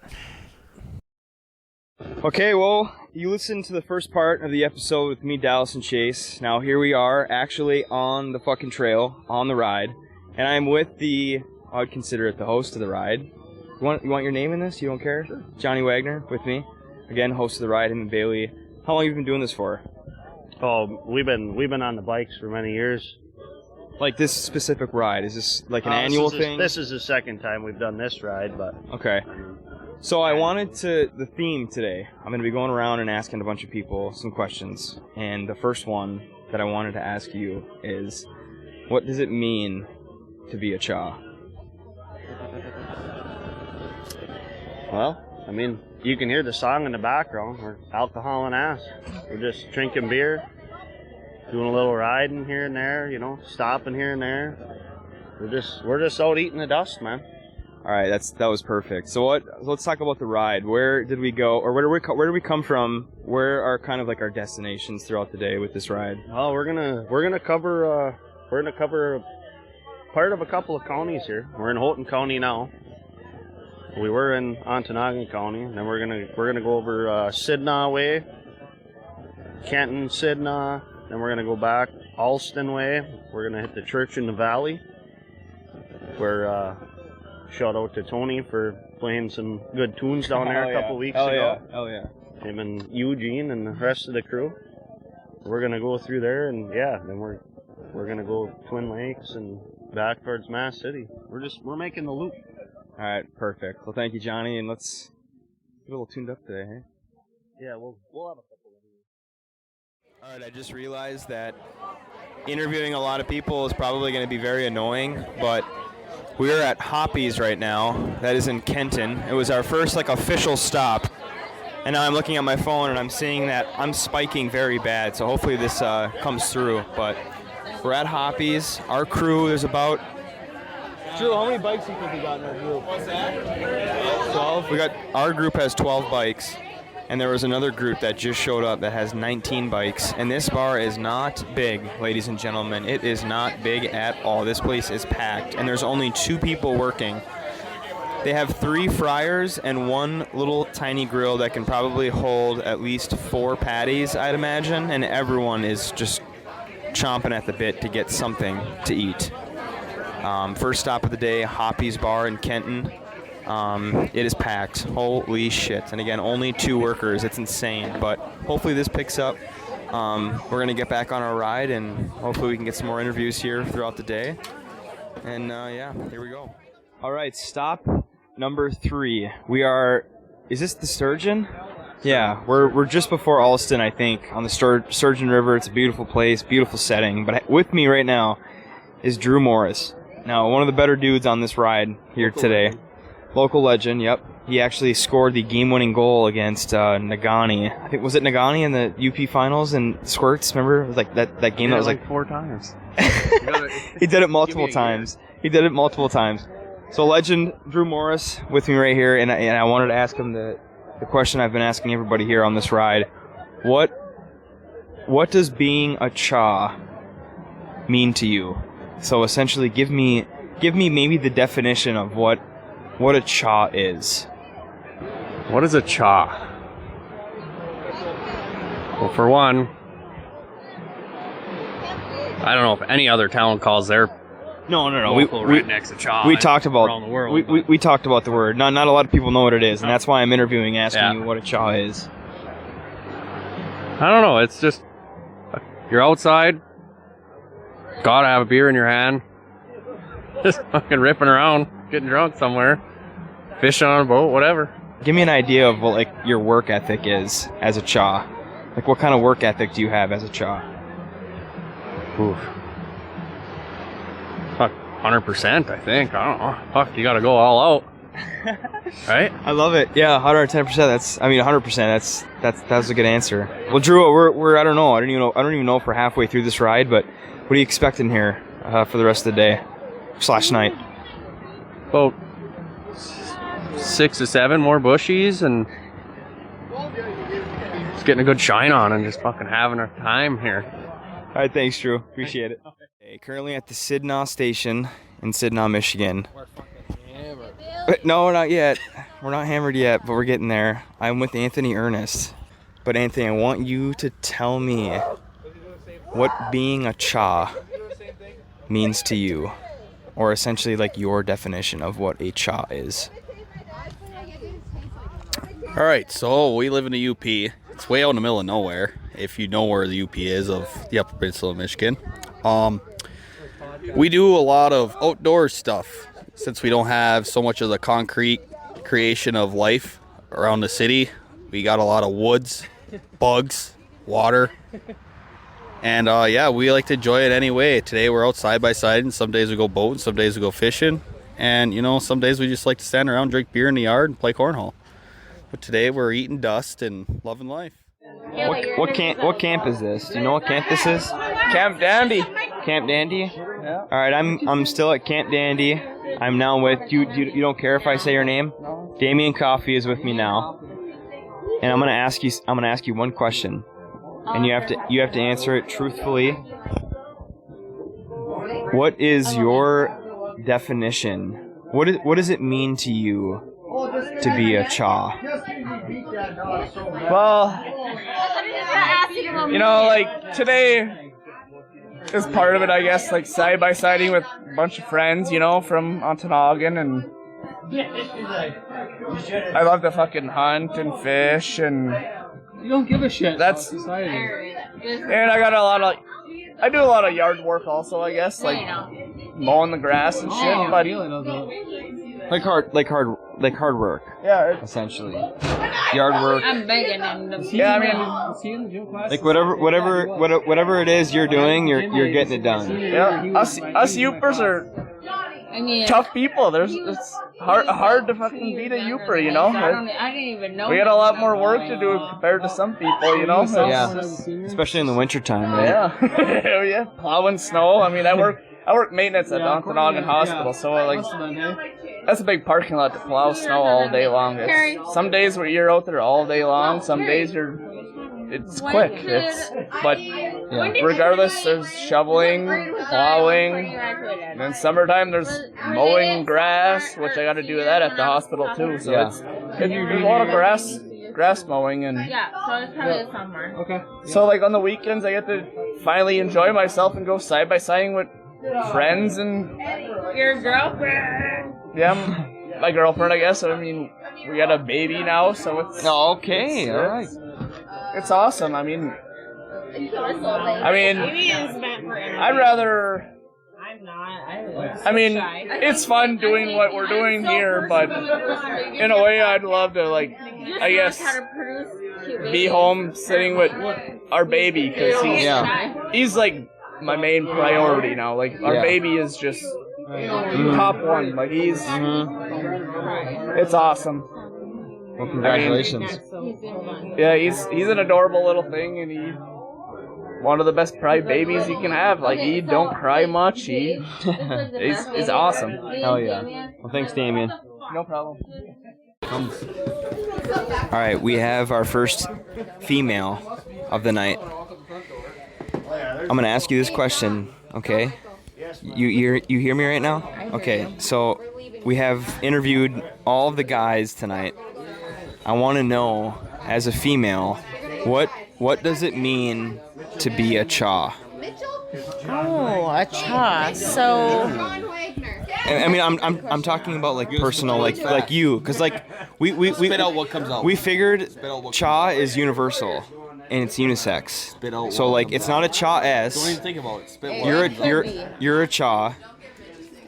Okay, well, you listened to the first part of the episode with me, Dallas, and Chase. Now here we are, actually on the fucking trail, on the ride, and I'm with I would consider it the host of the ride. You want your name in this? You don't care? Sure. Johnny Wagner with me, again, host of the ride, him and Bailey. How long have you been doing this for? Oh, we've been on the bikes for many years. Like this specific ride, is this like an annual thing? This is the second time we've done this ride, but Okay. So I wanted the theme today, I'm going to be going around and asking a bunch of people some questions. And the first one that I wanted to ask you is, what does it mean to be a Chaw? well, I mean, you can hear the song in the background. We're alcohol and ass. We're just drinking beer, doing a little riding here and there, stopping here and there. We're just out eating the dust, man. All right, that was perfect. So let's talk about the ride. Where did we go, or where do we come from? Where are kind of like our destinations throughout the day with this ride? Oh, we're gonna cover part of a couple of counties here. We're in Houghton County now. We were in Ontonagon County, and then we're gonna go over Sidnaw Way, Kenton, Sidnaw. Then we're gonna go back Alston Way. We're gonna hit the church in the valley. Where shout out to Tony for playing some good tunes down there a couple weeks ago. Yeah. Him and Eugene and the rest of the crew. We're gonna go through there, and then we're gonna go Twin Lakes and back towards Mass City. We're making the loop. All right, perfect. Well, thank you, Johnny, and let's get a little tuned up today, hey? Yeah, we'll have a couple of these. All right, I just realized that interviewing a lot of people is probably going to be very annoying, but we are at Hoppy's right now. That is in Kenton. It was our first official stop, and now I'm looking at my phone and I'm seeing that I'm spiking very bad. So hopefully this comes through. But we're at Hoppy's. Our crew is about. Drew, how many bikes do you think we got in our group? What's that? 12. Our group has 12 bikes. And there was another group that just showed up that has 19 bikes. And this bar is not big, ladies and gentlemen. It is not big at all. This place is packed. And there's only 2 people working. They have 3 fryers and 1 little tiny grill that can probably hold at least 4 patties, I'd imagine. And everyone is just chomping at the bit to get something to eat. First stop of the day, Hoppy's Bar in Kenton. It is packed. Holy shit. And again, only 2 workers. It's insane. But hopefully this picks up. We're going to get back on our ride, and hopefully we can get some more interviews here throughout the day. And here we go. All right, stop number 3. Is this the Sturgeon? Yeah, we're just before Alston, I think, on the Sturgeon River. It's a beautiful place, beautiful setting. But with me right now is Drew Morris. Now, one of the better dudes on this ride here today. Local legend, yep. He actually scored the game-winning goal against Nagani. I think, was it Nagani in the UP Finals and Squirts? Remember? It was like that game that was 4 times. He did it multiple times. So legend Drew Morris with me right here, and I wanted to ask him the question I've been asking everybody here on this ride. What does being a Chaw mean to you? So essentially, give me maybe the definition of what a Chaw is. What is a Chaw? Well, for one, I don't know if any other town calls their No. local rednecks a Chaw. We talked about around the world. we talked about the word. Not a lot of people know what it is, and that's why I'm interviewing, asking you what a Chaw is. I don't know. It's just you're outside, gotta have a beer in your hand, just fucking ripping around, getting drunk somewhere, fishing on a boat, whatever. Give me an idea of what your work ethic is as a Chaw. What kind of work ethic do you have as a Chaw? Oof. Fuck, 100%, I think. I don't know. Fuck, you gotta go all out. Right? I love it. Yeah, 110%. 100%. That's a good answer. Well, Drew, we're I don't even know if we're halfway through this ride, but what are you expecting here for the rest of the day / night? About 6 to 7 more bushies and just getting a good shine on and just fucking having our time here. All right, thanks, Drew. Appreciate it. Okay, currently at the Sidnaw station in Sidnaw, Michigan. We're fucking hammered. No, not yet. We're not hammered yet, but we're getting there. I'm with Anthony Ernest. But Anthony, I want you to tell me what being a Chaw means to you, or essentially your definition of what a Chaw is. All right, so we live in the UP. It's way out in the middle of nowhere, if you know where the UP is of the Upper Peninsula of Michigan. We do a lot of outdoor stuff since we don't have so much of the concrete creation of life around the city. We got a lot of woods, bugs, water, and we like to enjoy it anyway. Today we're out side by side, and some days we go boating, some days we go fishing, and some days we just like to stand around, drink beer in the yard, and play cornhole. But today we're eating dust and loving life. What camp is this? Do you know what camp this is? Camp Dandy. Camp Dandy. Yeah. All right, I'm still at Camp Dandy. I'm now with you don't care if I say your name? No. Damien Coffey is with me now, and I'm gonna ask you one question, and you have to answer it truthfully. What is your definition? What does it mean to you to be a Chaw? Well, like today is part of it, I guess, like side by siding with a bunch of friends, from Ontonagon, and I love to fucking hunt and fish, and You don't give a shit. That's society. and I do a lot of yard work also, I guess, like mowing the grass and shit, but Like hard work, yeah, essentially. Yard work. I'm begging him to yeah, I mean, Like whatever it is you're doing, you're getting it done. yeah, us Yoopers are I mean, tough people. It's hard to fucking beat a Yooper, I didn't even know. We got a lot more work to do compared to some people, So Yeah, especially in the wintertime, right? yeah, Hell yeah, plowing snow. I mean, I work maintenance at the Ontonagon Hospital, so like that's a big parking lot to plow snow all day long. Some days where you're out there all day long. Some days it's quick. But regardless, there's shoveling, plowing, and then summertime there's mowing grass, which I got to do that at the hospital too. So it's a lot of grass mowing and. Yeah, so it's probably the summer. Okay. So like on the weekends, I get to finally enjoy myself and go side by siding with friends and. Your girlfriend. Yeah, my girlfriend, I guess. I mean, we got a baby now, so it's. Okay, all right. It's awesome. I mean, I'd rather. I'm not. I mean, it's fun doing what we're doing here, but in a way, I'd love to, like, I guess, be home sitting with our baby, because he's like my main priority now. Like, our baby is just top one. Like, he's. It's awesome. Well, congratulations. Yeah, he's an adorable little thing, and he's one of the best probably babies you can have. Like, he don't cry much. He's awesome. Hell yeah. Well, thanks, Damien. No problem. All right, we have our first female of the night. I'm gonna ask you this question, okay? You hear me right now? Okay, so we have interviewed all of the guys tonight. I want to know, as a female, what does it mean to be a Chaw? Oh, a Chaw. So I mean, I'm talking about like personal, like you, because like we Spit out what comes out. We figured Chaw is universal and it's unisex. Spit out So like it's not a Chaw S. Don't even think about it. Spit what You're a Chaw.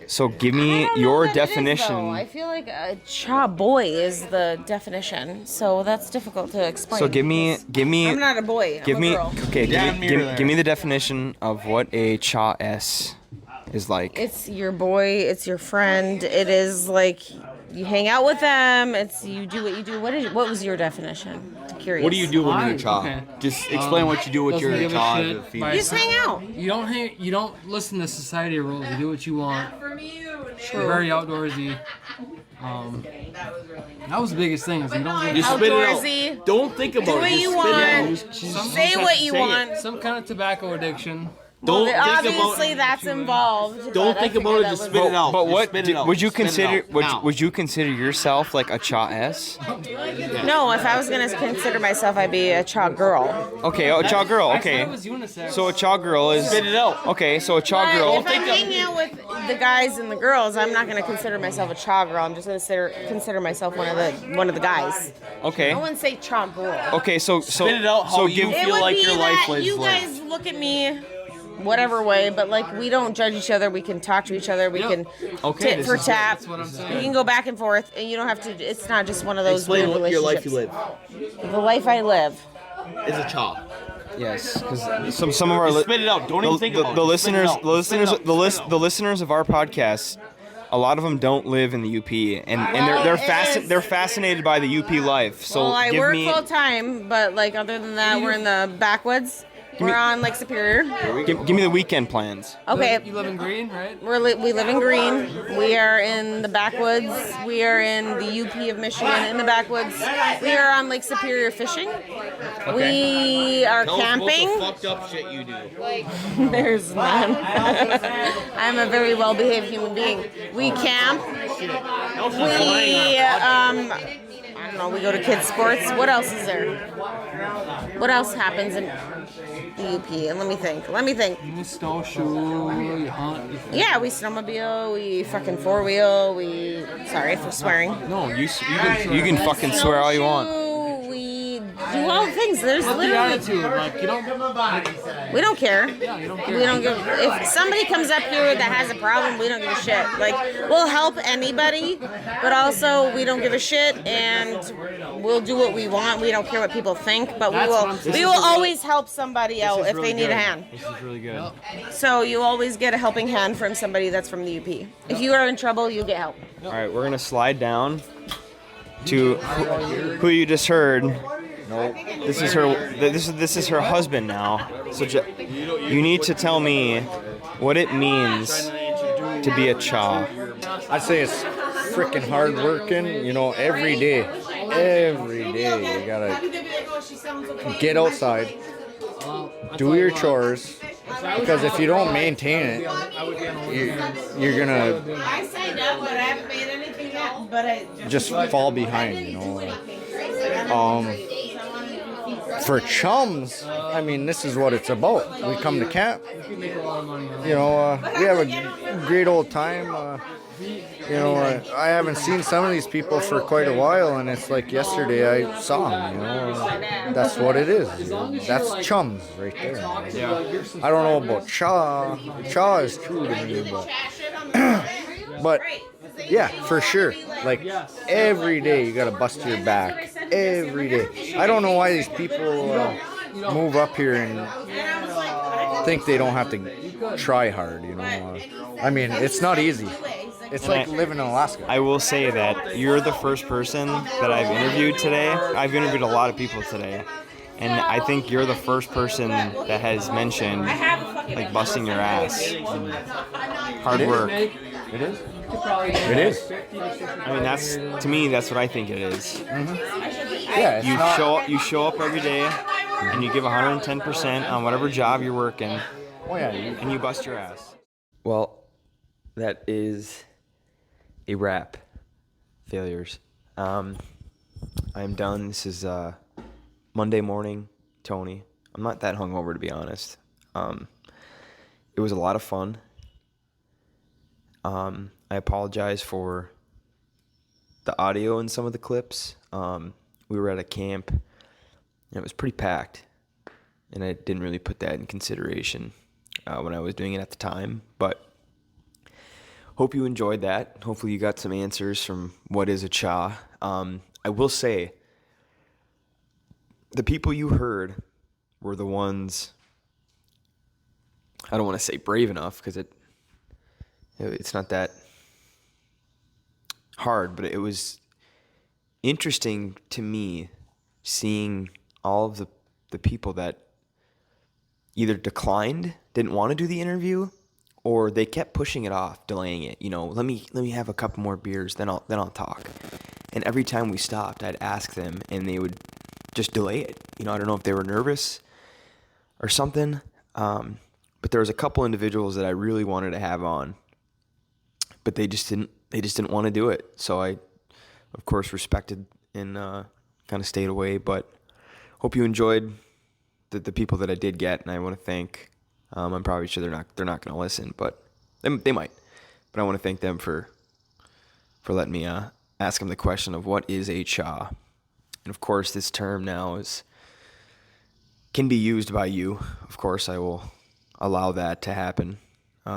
So give me your definition. I feel like a Chaw boy is the definition, so that's difficult to explain. So give me. I'm not a boy. Give I'm me a girl. okay. Give me the definition of what a Chaw S is like. It's your boy. It's your friend. It is like you hang out with them. It's you do what you do. What was your definition? I'm curious. What do you do when you're a Chaw? Okay. Just explain what you do with your Doesn't give a Chaw. shit as a female. You just hang out. You don't listen to society rules. You do what you want. You're very outdoorsy. That was the biggest thing. Is you don't get Just spit it Outdoorsy. out. Don't think about Do it. what Just you spit it want. out. Say what you want. some kind of tobacco addiction. Don't think Obviously, about that's involved. Don't but I think figured about it. that Just was- spit it out. But Just what spit it out. would you Spit it consider? out. Now. Would you consider yourself like a Chaw S? No, if I was gonna consider myself, I'd be a Chaw girl. Okay, a Chaw girl. Actually, Okay. it was unisex. So a Chaw girl is. Spit it out. Okay, so a Chaw But girl. if I'm hanging out with the guys and the girls, I'm not gonna consider myself a Chaw girl. I'm just gonna consider myself one of the guys. Okay. I wouldn't say Chaw girl. Okay, so Spit it out how so you give It feel would like be your life that was you lived. guys look at me whatever way, but like we don't judge each other. We can talk to each other. We can Okay, tit for tat. That's what I'm saying. We can go back and forth, and you don't have to. It's not just one of those Explain weird what your life you relationships. live. The life I live. Is a Chaw. yes, because some of our Just spit it out. Don't even think about it. the Just spit it listeners out. the listeners Spit it out. the Spit it out. listeners of our podcast, a lot of them don't live in the UP, and they're fascinated by the UP life. So Well, I give work me full time, but like other than that, we're in the backwoods. We're on Lake Superior. Give me the weekend plans. Okay. You live in Green, right? We live in Green. We are in the backwoods. We are in the UP of Michigan in the backwoods. We are on Lake Superior fishing. We are camping. fucked up shit you do. There's none. I'm a very well-behaved human being. We camp. I don't know, we go to kids' sports. What else is there? What else happens in the UP? And let me think. You snowshoe, you hunt. Yeah, we snowmobile, we fucking four-wheel, sorry for swearing. No, you can fucking swear all you want. We do all the things. There's The literally... attitude, like, you don't... We don't care. Yeah, you don't care. We don't give. If somebody comes up here that has a problem, we don't give a shit. Like, we'll help anybody, but also we don't give a shit, and we'll do what we want. We don't care what people think, but we will always help somebody out if they need a hand. This is really good. So you always get a helping hand from somebody that's from the UP. If you are in trouble, you get help. All right, we're gonna slide down to who you just heard. No, this is her. This is her husband now. So you need to tell me what it means to be a Chaw. I'd say it's freaking hard working. You know, every day you gotta get outside, do your chores. Because if you don't maintain it, you're gonna just fall behind, you know. For chums, I mean, this is what it's about. We come to camp, you know, we have a great old time. You know, I haven't seen some of these people for quite a while, and it's like yesterday I saw them, you know. That's what it is. That's chums right there. Yeah. I don't know about Chaw. Chaw is true to me, but yeah, for sure. Like, every day you gotta bust your back. Every day. I don't know why these people move up here and think they don't have to try hard, you know. I mean, it's not easy. It's like living in Alaska. I will say that you're the first person that I've interviewed today. I've interviewed a lot of people today, and I think you're the first person that has mentioned like busting your ass, and hard work. It is. It is. I mean, that's, to me, that's what I think it is. Yeah. You show up every day, and you give 110% on whatever job you're working, and you bust your ass. Well, that is a wrap. Failures. I'm done. This is Monday morning, Tony. I'm not that hungover, to be honest. It was a lot of fun. I apologize for the audio in some of the clips. We were at a camp, and it was pretty packed, and I didn't really put that in consideration when I was doing it at the time, but hope you enjoyed that. Hopefully you got some answers from what is a Chaw. I will say, the people you heard were the ones, I don't want to say brave enough, because it's not that hard, but it was interesting to me seeing all of the people that either declined, didn't want to do the interview, or they kept pushing it off, delaying it. You know, let me have a couple more beers, then I'll talk. And every time we stopped, I'd ask them, and they would just delay it. You know, I don't know if they were nervous or something, but there was a couple individuals that I really wanted to have on, but they just didn't want to do it. So I, of course, respected and kind of stayed away. But hope you enjoyed the people that I did get, and I want to thank. I'm probably sure they're not going to listen, but they might. But I want to thank them for letting me ask them the question of what is a Chaw. And of course, this term now can be used by you. Of course, I will allow that to happen.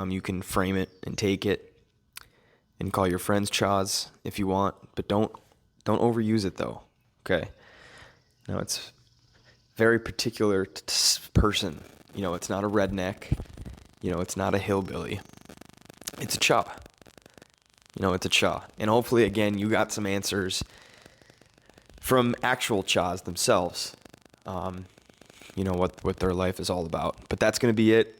You can frame it and take it and call your friends Chaws if you want, but don't overuse it though. Okay. Now it's very particular person. You know, it's not a redneck. You know, it's not a hillbilly. It's a Chaw. You know, it's a Chaw. And hopefully, again, you got some answers from actual Chaws themselves. you know, what their life is all about. But that's going to be it.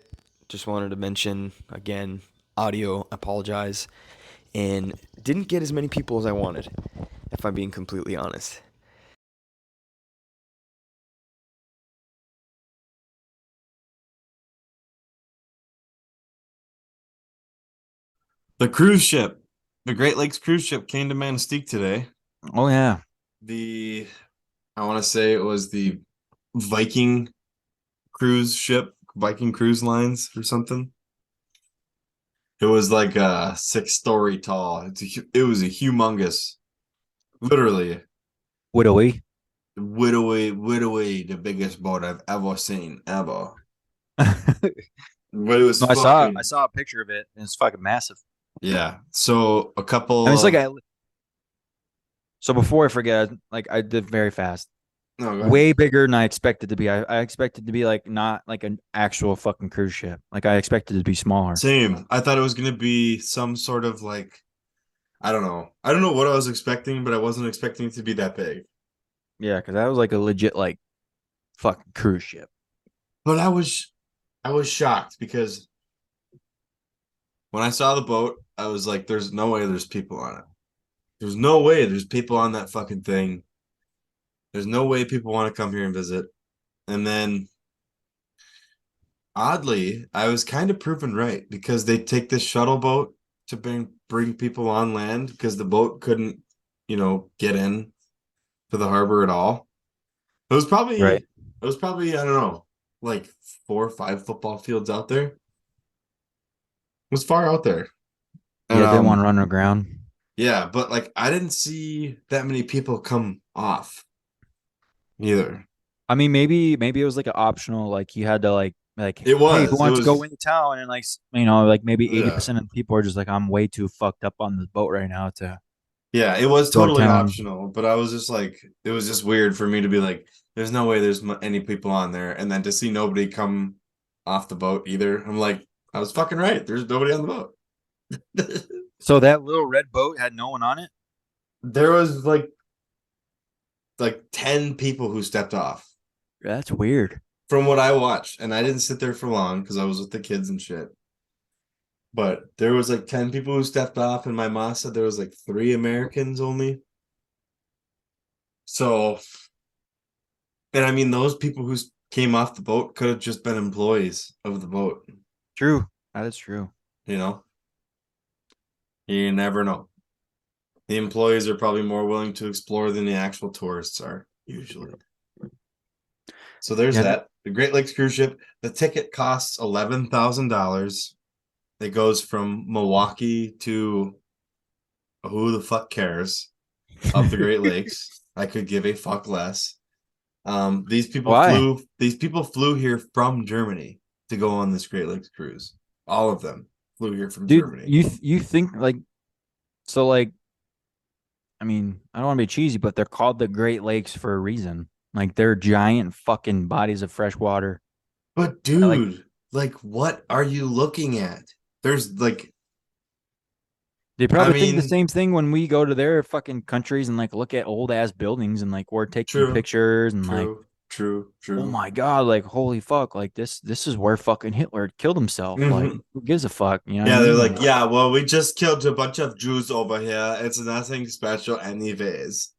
Just wanted to mention, again, audio, apologize, and didn't get as many people as I wanted, if I'm being completely honest. The cruise ship, the Great Lakes cruise ship came to Manistee today. Oh yeah. I want to say it was the Viking cruise ship, Viking Cruise Lines or something. It was like a 6-story tall. It was a humongous, literally Widowy. widowy, the biggest boat I've ever seen ever. But it was No, fucking, I saw a picture of it, and it's fucking massive. yeah. So a couple. I mean, it's like so before I forget, like I did very fast. No, go ahead. Way bigger than I expected to be. I expected to be like not like an actual fucking cruise ship. Like I expected it to be smaller. Same. I thought it was gonna be some sort of like, I don't know. I don't know what I was expecting, but I wasn't expecting it to be that big. Yeah, because that was like a legit like fucking cruise ship. But I was shocked because when I saw the boat, I was like, there's no way there's people on it. There's no way there's people on that fucking thing. There's no way people want to come here and visit. And then oddly, I was kind of proven right because they take this shuttle boat to bring people on land because the boat couldn't, get in to the harbor at all. It was probably Right. I don't know, like 4 or 5 football fields out there. It was far out there. Yeah, they didn't want to run aground. Yeah, but like I didn't see that many people come off either. I mean, maybe it was like an optional, like you had to like It was. hey, who wants It to go was- into town? And like like maybe Yeah. 80% of the people are just like, I'm way too fucked up on the boat right now to Yeah, it was go to totally town. optional, but I was just like, it was just weird for me to be like, there's no way there's any people on there, and then to see nobody come off the boat either. I'm like, I was fucking right. There's nobody on the boat. So that little red boat had no one on it? There was like 10 people who stepped off That's weird. from what I watched, and I didn't sit there for long because I was with the kids and shit. But there was like 10 people who stepped off, and my mom said there was like 3 Americans only. So, and I mean, those people who came off the boat could have just been employees of the boat. True. That is true. You never know. The employees are probably more willing to explore than the actual tourists are, usually. So there's that. The Great Lakes cruise ship. The ticket costs $11,000. It goes from Milwaukee to who the fuck cares up the Great Lakes. I could give a fuck less. These people flew here from Germany to go on this Great Lakes cruise. All of them flew here from Germany. You think like so like I mean, I don't want to be cheesy, but they're called the Great Lakes for a reason. Like they're giant fucking bodies of fresh water. But dude, like what are you looking at? There's like they probably think the same thing when we go to their fucking countries and like look at old ass buildings and like we're taking pictures and true. Oh my god, like holy fuck, like this is where fucking Hitler killed himself. Like who gives a fuck? You know yeah, what I they're mean? like, yeah, well, we just killed a bunch of Jews over here. It's nothing special anyways.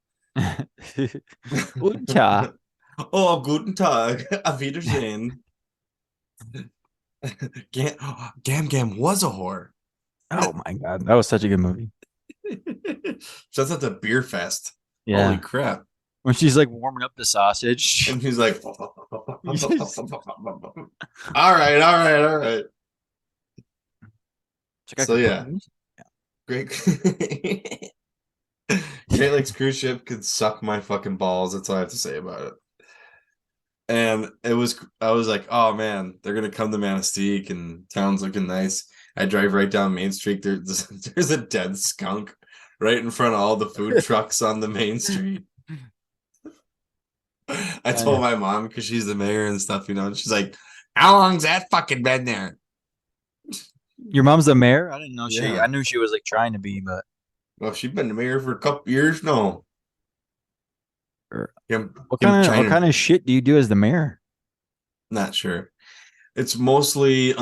Guten Tag. Oh, guten Tag. Auf Wiedersehen. Gam was a whore. Oh my god, that was such a good movie. Just at the beer fest. Yeah. Holy crap. When she's like warming up the sausage. And he's like, all right. So yeah. Great. Great Lakes cruise ship could suck my fucking balls. That's all I have to say about it. And I was like, oh man, they're gonna come to Manistee and town's looking nice. I drive right down Main Street. There's a dead skunk right in front of all the food trucks on the main street. I told my mom because she's the mayor and stuff, and she's like, how long's that fucking been there? Your mom's the mayor? I didn't know Yeah. I knew she was like trying to be, but well, she's been the mayor for a couple years now. What kind of shit do you do as the mayor? Not sure. It's mostly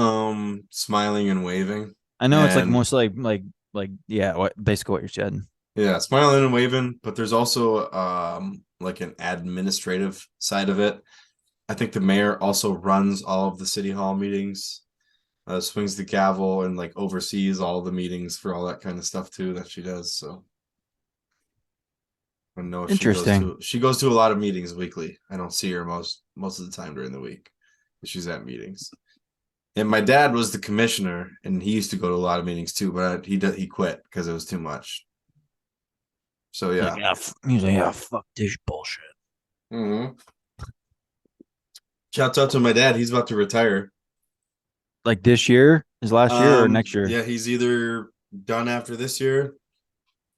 smiling and waving. I know it's like And most like yeah, basically what you said. yeah, smiling and waving, but there's also like an administrative side of it. I think the mayor also runs all of the city hall meetings, swings the gavel, and like oversees all the meetings for all that kind of stuff too that she does. So I know Interesting. she goes to a lot of meetings weekly. I don't see her most of the time during the week. She's at meetings. And my dad was the commissioner, and he used to go to a lot of meetings too, but he quit because it was too much. So yeah, He's like, yeah, fuck this bullshit. Mm-hmm. Shouts out to my dad. He's about to retire. Like this year, his last year or next year? Yeah, he's either done after this year,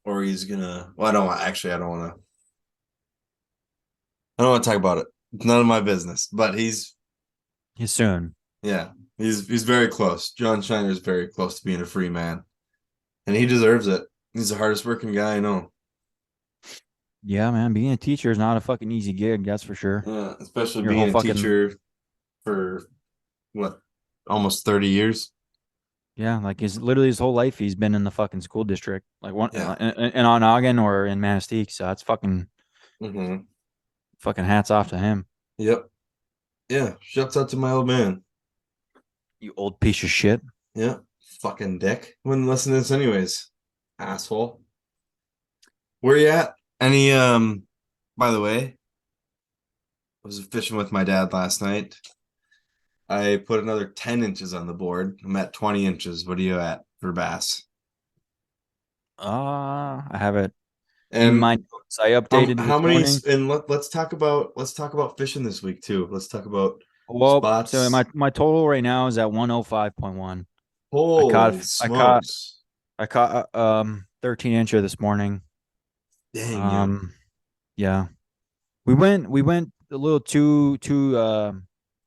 or he's gonna. Well, I don't want. Actually, I don't want to. I don't want to talk about it. It's none of my business. But he's soon. Yeah, he's very close. John Shiner is very close to being a free man, and he deserves it. He's the hardest working guy I know. Yeah, man, being a teacher is not a fucking easy gig, that's for sure. Yeah, especially Your being whole a teacher for what, almost 30 years. Yeah, like his whole life he's been in the fucking school district, like one Yeah. in Onogin or in Manistee. So that's fucking fucking hats off to him. Yep. Yeah. Shouts out to my old man. You old piece of shit. Yeah. Fucking dick. Wouldn't listen to this anyways. Asshole. Where you at? Any by the way, I was fishing with my dad last night. I put another 10 inches on the board. I'm at 20 inches. What are you at for bass? I have it And in my notes. I updated how this many morning. and let's talk about fishing this week too. Let's talk about spots. So my total right now is at 105.1. Holy smokes. I caught 13-incher this morning. Dang. Yeah. We went a little too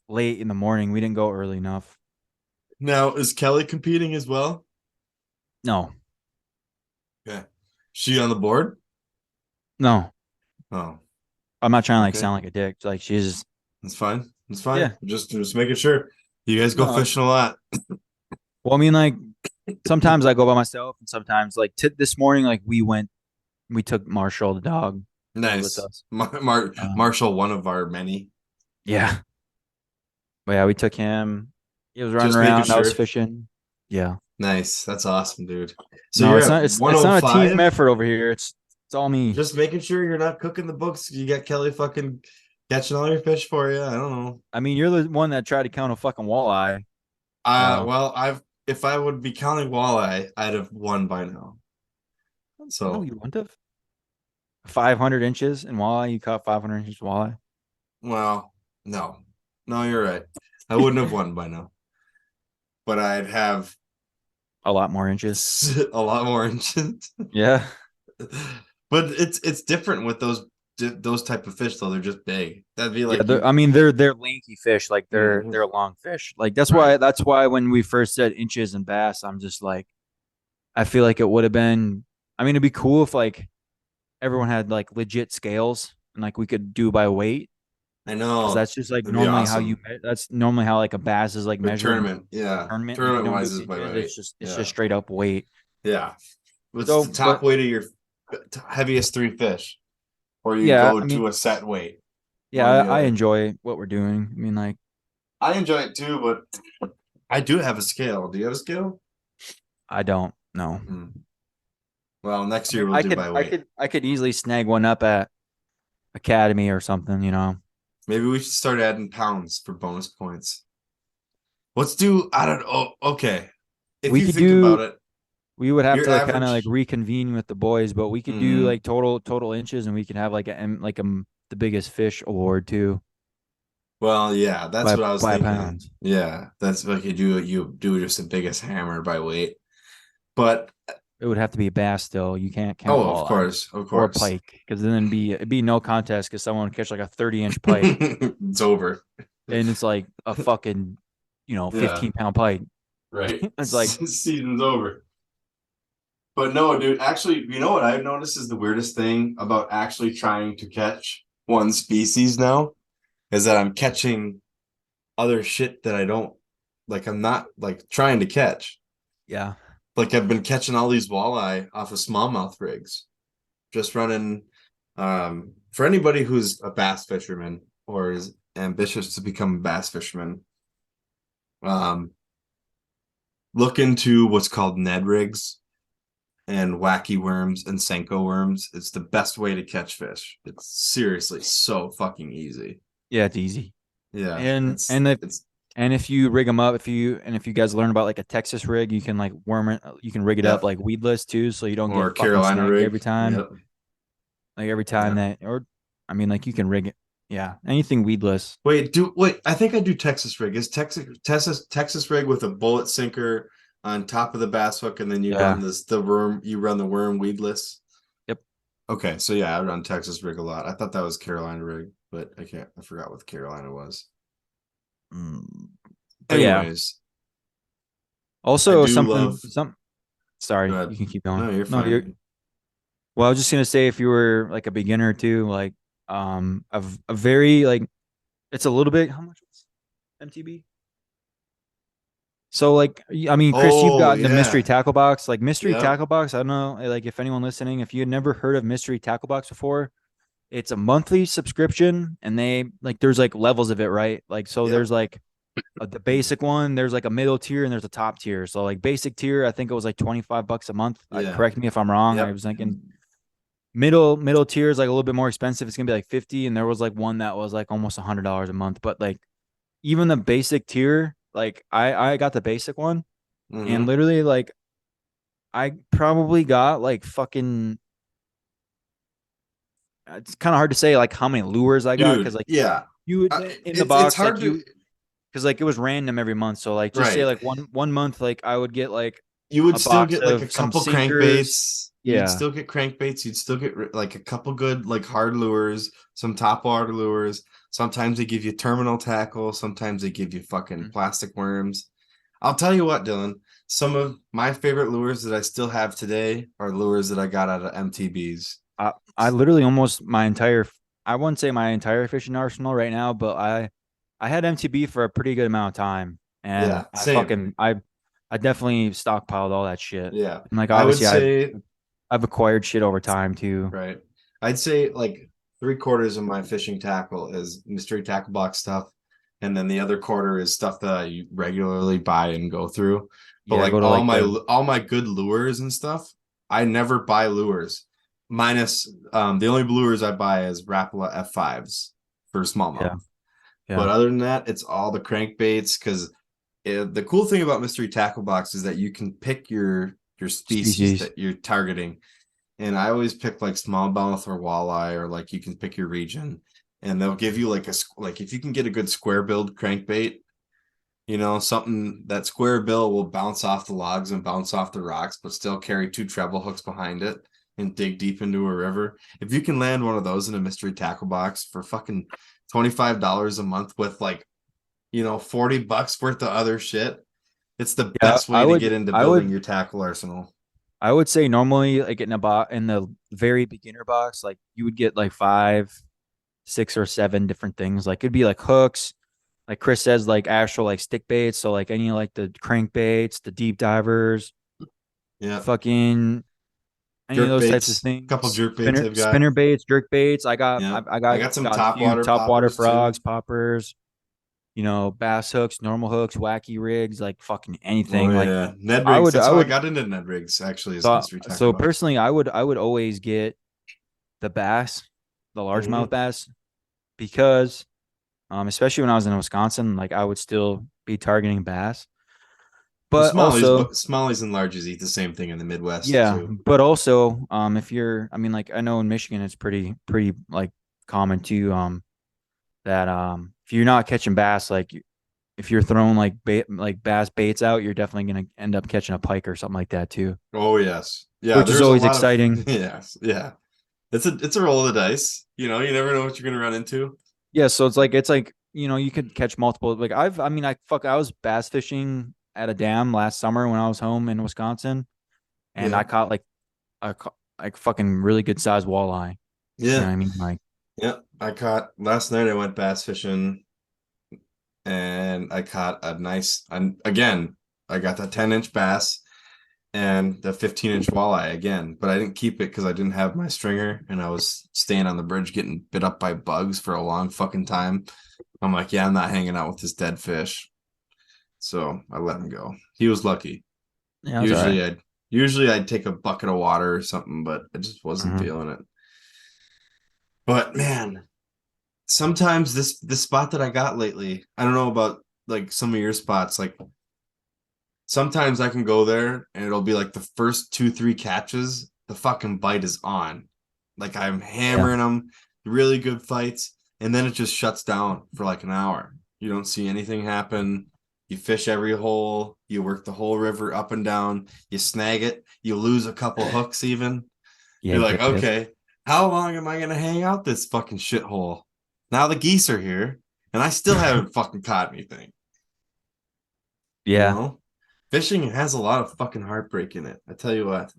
late in the morning. We didn't go early enough. Now, is Kelly competing as well? No. Okay. She on the board? No. Oh. I'm not trying to sound like a dick. Like she's That's fine. That's fine. Yeah. Just making sure. You guys go fishing a lot. Well, I mean, like sometimes I go by myself, and sometimes like this morning, like we took Marshall the dog. Nice. Marshall, one of our many. Yeah. But yeah, we took him. He was running Just around. making I was sure. fishing. Yeah. Nice. That's awesome, dude. So No, you're it's at not. It's not a 105? team effort over here. It's all me. Just making sure you're not cooking the books. You got Kelly fucking catching all your fish for you. I don't know. I mean, you're the one that tried to count a fucking walleye. Well, if I would be counting walleye, I'd have won by now. So no, you wouldn't have. 500 inches in walleye. You caught 500 inches walleye. Well, no, you're right. I wouldn't have won by now, but I'd have a lot more inches. A lot more inches. Yeah, but it's different with those type of fish though. They're just big. That'd be like I mean they're lanky fish. Like they're long fish. Like that's why when we first said inches and bass, I'm just like, I feel like it would have been. I mean, it'd be cool if like everyone had like legit scales and like we could do by weight. I know. That's just like That'd be normally awesome. that's normally how like a bass is like measured. Tournament, yeah. Tournament wise is by weight. It's just straight up weight. Yeah. What's the top weight of your heaviest 3 fish? Or you go to a set weight? Yeah, I enjoy what we're doing. I mean, like I enjoy it too, but I do have a scale. Do you have a scale? I don't know. Well, next year we'll do by weight. I could easily snag one up at Academy or something, you know. Maybe we should start adding pounds for bonus points. Let's do. I don't know. Okay, if we you could think about it, we would have to kind of like reconvene with the boys, but we could do like total inches, and we could have like the biggest fish award too. Well, yeah, that's what I was thinking. Pounds. Yeah, that's like you do just the biggest hammer by weight, but it would have to be a bass still. You can't count. Oh, of course. Or pike, because then it'd be no contest because someone would catch like a 30-inch pike. It's over, and it's like a fucking 15-pound pike. Right. It's like season's over. But no, dude. Actually, you know what I've noticed is the weirdest thing about actually trying to catch one species now is that I'm catching other shit that I don't like. I'm not like trying to catch. Yeah. Like I've been catching all these walleye off of smallmouth rigs, just running. For anybody who's a bass fisherman or is ambitious to become a bass fisherman, um, look into what's called Ned rigs and wacky worms and Senko worms. It's the best way to catch fish. It's seriously so fucking easy. Yeah, it's easy. Yeah, And it's and if it's and if you rig them up, if you guys learn about like a Texas rig, you can like worm it. You can rig it up yeah, like weedless too, so you don't or get fucking Carolina snagged every rig. time. Yep. Like every time Yeah. that, or I mean, like you can rig it. Yeah, anything weedless. Wait. I think I do Texas rig. Is Texas rig with a bullet sinker on top of the bass hook, and then you Yeah. run the worm. You run the worm weedless. Yep. Okay, so yeah, I run Texas rig a lot. I thought that was Carolina rig, but I can't. I forgot what Carolina was. But yeah. Anyways, I Also, do love. Sorry, Go ahead. you can keep going. No, you're No, fine. Well, I was just gonna say if you were like a beginner too, like a very like it's a little bit how much was MTB? So like I mean, Chris, you've Oh got the mystery yeah. tackle box. Like mystery Yep. tackle box, I don't know, like if anyone listening, if you had never heard of mystery tackle box before, it's a monthly subscription and they like there's like levels of it, right? Like so Yep. there's like the basic one, there's like a middle tier and there's a top tier. So like basic tier, I think it was like $25 a month. Yeah. Correct me if I'm wrong. I Yep. was thinking middle tier is like a little bit more expensive. It's gonna be like 50, and there was like one that was like almost $100 a month. But like even the basic tier, like I got the basic one, and Mhm. literally like I probably got like fucking. It's kind of hard to say like how many lures I got because Dude, like yeah. you would in the It's box hard like to because like it was random every month. So like just say right. like one month like I would get like You would a still box get like a of some couple sinkers. crankbaits. You'd Yeah. still get crankbaits. You'd still get like a couple good like hard lures, some top water lures. Sometimes they give you terminal tackle. Sometimes they give you fucking plastic worms. I'll tell you what, Dylan. Some of my favorite lures that I still have today are lures that I got out of MTBs. I literally almost my entire I wouldn't say my entire fishing arsenal right now, but I had MTB for a pretty good amount of time, and Yeah, same. I definitely stockpiled all that shit. Yeah, And like I would obviously say I've acquired shit over time too. right. I'd say like 3/4 of my fishing tackle is mystery tackle box stuff, and then the other quarter is stuff that I regularly buy and go through. But Yeah, like go to like the all my good lures and stuff, I never buy lures. Minus the only lures I buy is Rapala F5s for yeah smallmouth. But yeah other than that, it's all the crankbaits because the cool thing about mystery tackle box is that you can pick your species species. that you're targeting, and I always pick like smallmouth or walleye, or like you can pick your region, and they'll give you like like if you can get a good square build crankbait, something that square bill will bounce off the logs and bounce off the rocks, but still carry two treble hooks behind it and dig deep into a river. If you can land one of those in a mystery tackle box for fucking $25 a month with like $40 worth of other shit, it's the Yeah, best way to get into building your tackle arsenal. I would say normally like in the very beginner box, like you would get like 5, 6 or 7 different things. Like it'd be like hooks, like Chris says, like actual like stick baits. So like any like the crankbaits, the deep divers, Yeah, fucking any of jerk those types of baits, couple things. jerk baits I've got. Spinner baits, jerk baits. Yeah, I I got got some got a top few water top water poppers too. frogs, poppers, bass hooks, normal hooks, wacky rigs, like fucking anything. Oh Like yeah, Ned I rigs. would That's I how I would got into Ned rigs. Actually, is so mystery tackle so box. personally I would always get the bass, the largemouth bass, because especially when I was in Wisconsin, like I would still be targeting bass. Well, But also, smallies and larges eat the same thing in the Midwest yeah, too. but also, if you're, I mean, like I know in Michigan it's pretty like common too, that if you're not catching bass, like if you're throwing like bass baits out, you're definitely gonna end up catching a pike or something like that too. Oh yes, yeah. Which is There's a always lot of exciting. yes, yeah. It's a roll of the dice. You never know what you're gonna run into. Yeah, so it's like you could catch multiple. Like I mean, I was bass fishing at a dam last summer when I was home in Wisconsin, and Yeah, I caught like fucking really good sized walleye. You know yeah, what I mean? Like yeah. I caught last night. I went bass fishing, and I caught a nice. Again, I got the 10-inch bass and the 15-inch walleye again, but I didn't keep it because I didn't have my stringer, and I was staying on the bridge getting bit up by bugs for a long fucking time. I'm like, yeah, I'm not hanging out with this dead fish, so I let him go. He was lucky. Yeah, that's all right. Usually I'd take a bucket of water or something, but I just wasn't feeling it. But man, sometimes this spot that I got lately, I don't know about like some of your spots, like sometimes I can go there and it'll be like the first 2-3 catches, the fucking bite is on. Like I'm hammering them, really good fights, and then it just shuts down for like an hour. You don't see anything happen. You fish every hole, you work the whole river up and down, you snag it, you lose a couple hooks even. Yeah, You're you like, get pissed. okay, how long am I gonna hang out this fucking shithole? Now the geese are here, and I still haven't fucking caught anything. Yeah. You know? Fishing has a lot of fucking heartbreak in it. I tell you what.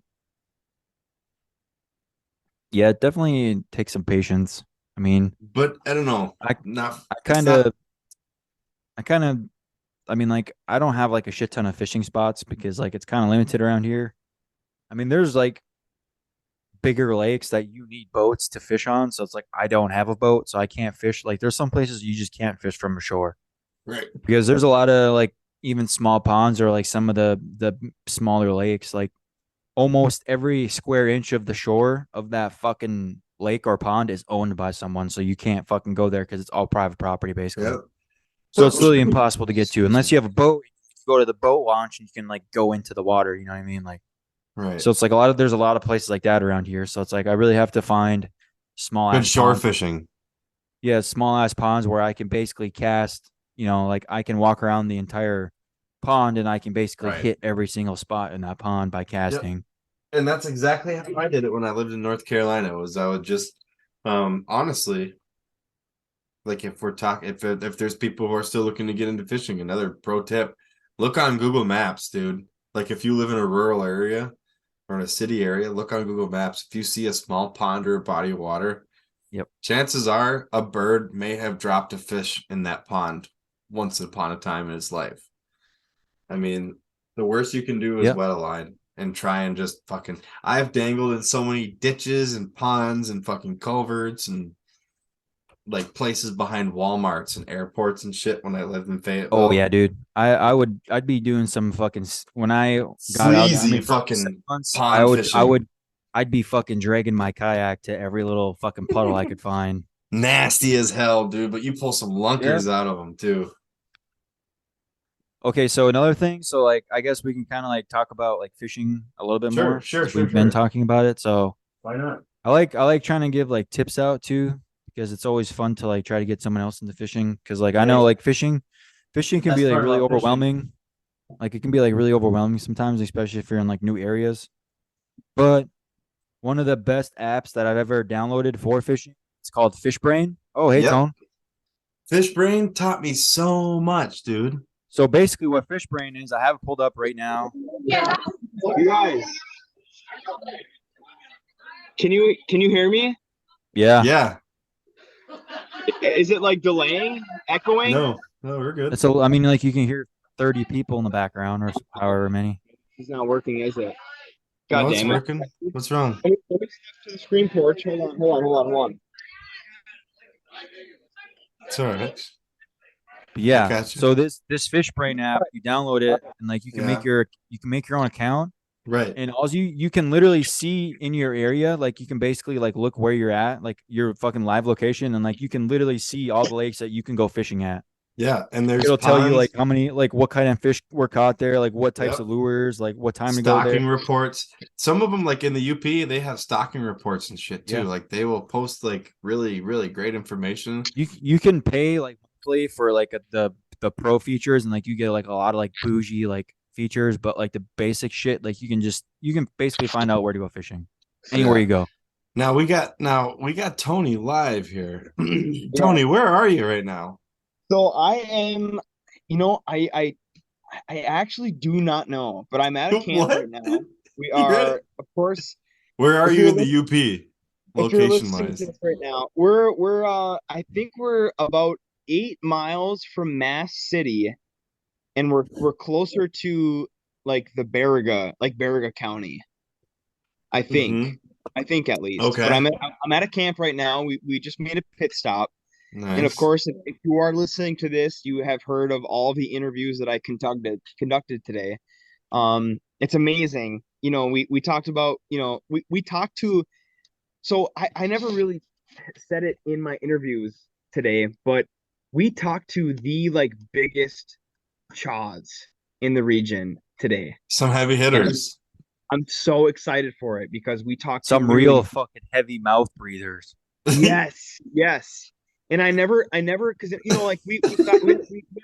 Yeah, it definitely takes some patience. I mean, But I don't know. I Not. I It's kind not. of I kind of I mean, like, I don't have like a shit ton of fishing spots because like it's kind of limited around here. I mean, there's like bigger lakes that you need boats to fish on, so it's like I don't have a boat, so I can't fish. Like there's some places you just can't fish from shore Right. because there's a lot of like even small ponds or like some of the smaller lakes, like almost every square inch of the shore of that fucking lake or pond is owned by someone, so you can't fucking go there because it's all private property basically. Yep. So it's literally impossible to get to unless you have a boat. You go to the boat launch and you can like go into the water. You know what I mean? Like, Right. so it's like there's a lot of places like that around here. So it's like I really have to find small Good ass shore ponds. fishing. Yeah, small ass ponds where I can basically cast. You know, like I can walk around the entire pond and I can basically Right. hit every single spot in that pond by casting. And that's exactly how I did it when I lived in North Carolina. Was I would just, honestly, like if we're talking, if there's people who are still looking to get into fishing, another pro tip: look on Google Maps, dude. Like if you live in a rural area or in a city area, look on Google Maps. If you see a small pond or a body of water, Yep. chances are a bird may have dropped a fish in that pond once upon a time in its life. I mean, the worst you can do is Yep. wet a line and try and just fucking. I've dangled in so many ditches and ponds and fucking culverts and like places behind Walmarts and airports and shit when I lived in Fayetteville. Oh yeah, dude. I'd be doing some fucking when I got out. I Sleazy mean, for like fucking 7 months, pond fishing. I'd be fucking dragging my kayak to every little fucking puddle I could find. Nasty as hell, dude. But you pull some lunkers out of them too. Okay, so another thing, so like I guess we can kind of like talk about like fishing a little bit more. Since we've been talking about it. So Why not? I like trying to give like tips out too because it's always fun to like try to get someone else into fishing because like I know like fishing can be Best like part really about fishing. overwhelming. Like it can be like really overwhelming sometimes, especially if you're in like new areas. But one of the best apps that I've ever downloaded for fishing, it's called Fishbrain. Oh, hey Yep. Tone. Fishbrain taught me so much, dude. So basically what Fishbrain is, I have it pulled up right now. You guys, can you hear me? Yeah. Yeah. Is it like delaying, echoing? No, we're good. It's I mean, like you can hear 30 people in the background or however many. It's not working, is it? God No, it's damn it. working. What's wrong? Let me step to the screen porch. Hold on. It's all right. But yeah. Gotcha. So this Fishbrain app, you download it and like you can make your own account. Right. And all you can literally see in your area, like you can basically like look where you're at, like your fucking live location, and like you can literally see all the lakes that you can go fishing at. Yeah, and there's it'll tell you like ponds. how many, like what kind of fish were caught there, like what types Yep. of lures, like what time to go Stocking there. reports. Some of them, like in the UP, they have stocking reports and shit too. Yeah. Like they will post like really, really great information. You can pay like monthly for like the pro features, and like you get like a lot of like bougie like features, but like the basic shit, like you can basically find out where to go fishing anywhere Yeah. you go. Now we got Tony live here. Tony, where are you right now? So I am, I actually do not know, but I'm at a camp right now. We are, of course. Where are if you you're in the UP? If you're Location listening wise. to this right now, we're I think we're about 8 miles from Mass City, and we're closer to like the Baraga County. I think. Mm-hmm. I think at least. But Okay. I'm at a camp right now. We just made a pit stop. And of Nice. course, if you are listening to this, you have heard of all the interviews that I conducted today. It's amazing. You know, we talked about, you know, we talked to, so I never really said it in my interviews today, but we talked to the like biggest Chaws in the region today. Some heavy And hitters. I'm so excited for it because we talked to Some real literally, fucking heavy mouth breathers. yes, yes. And because you know, like we had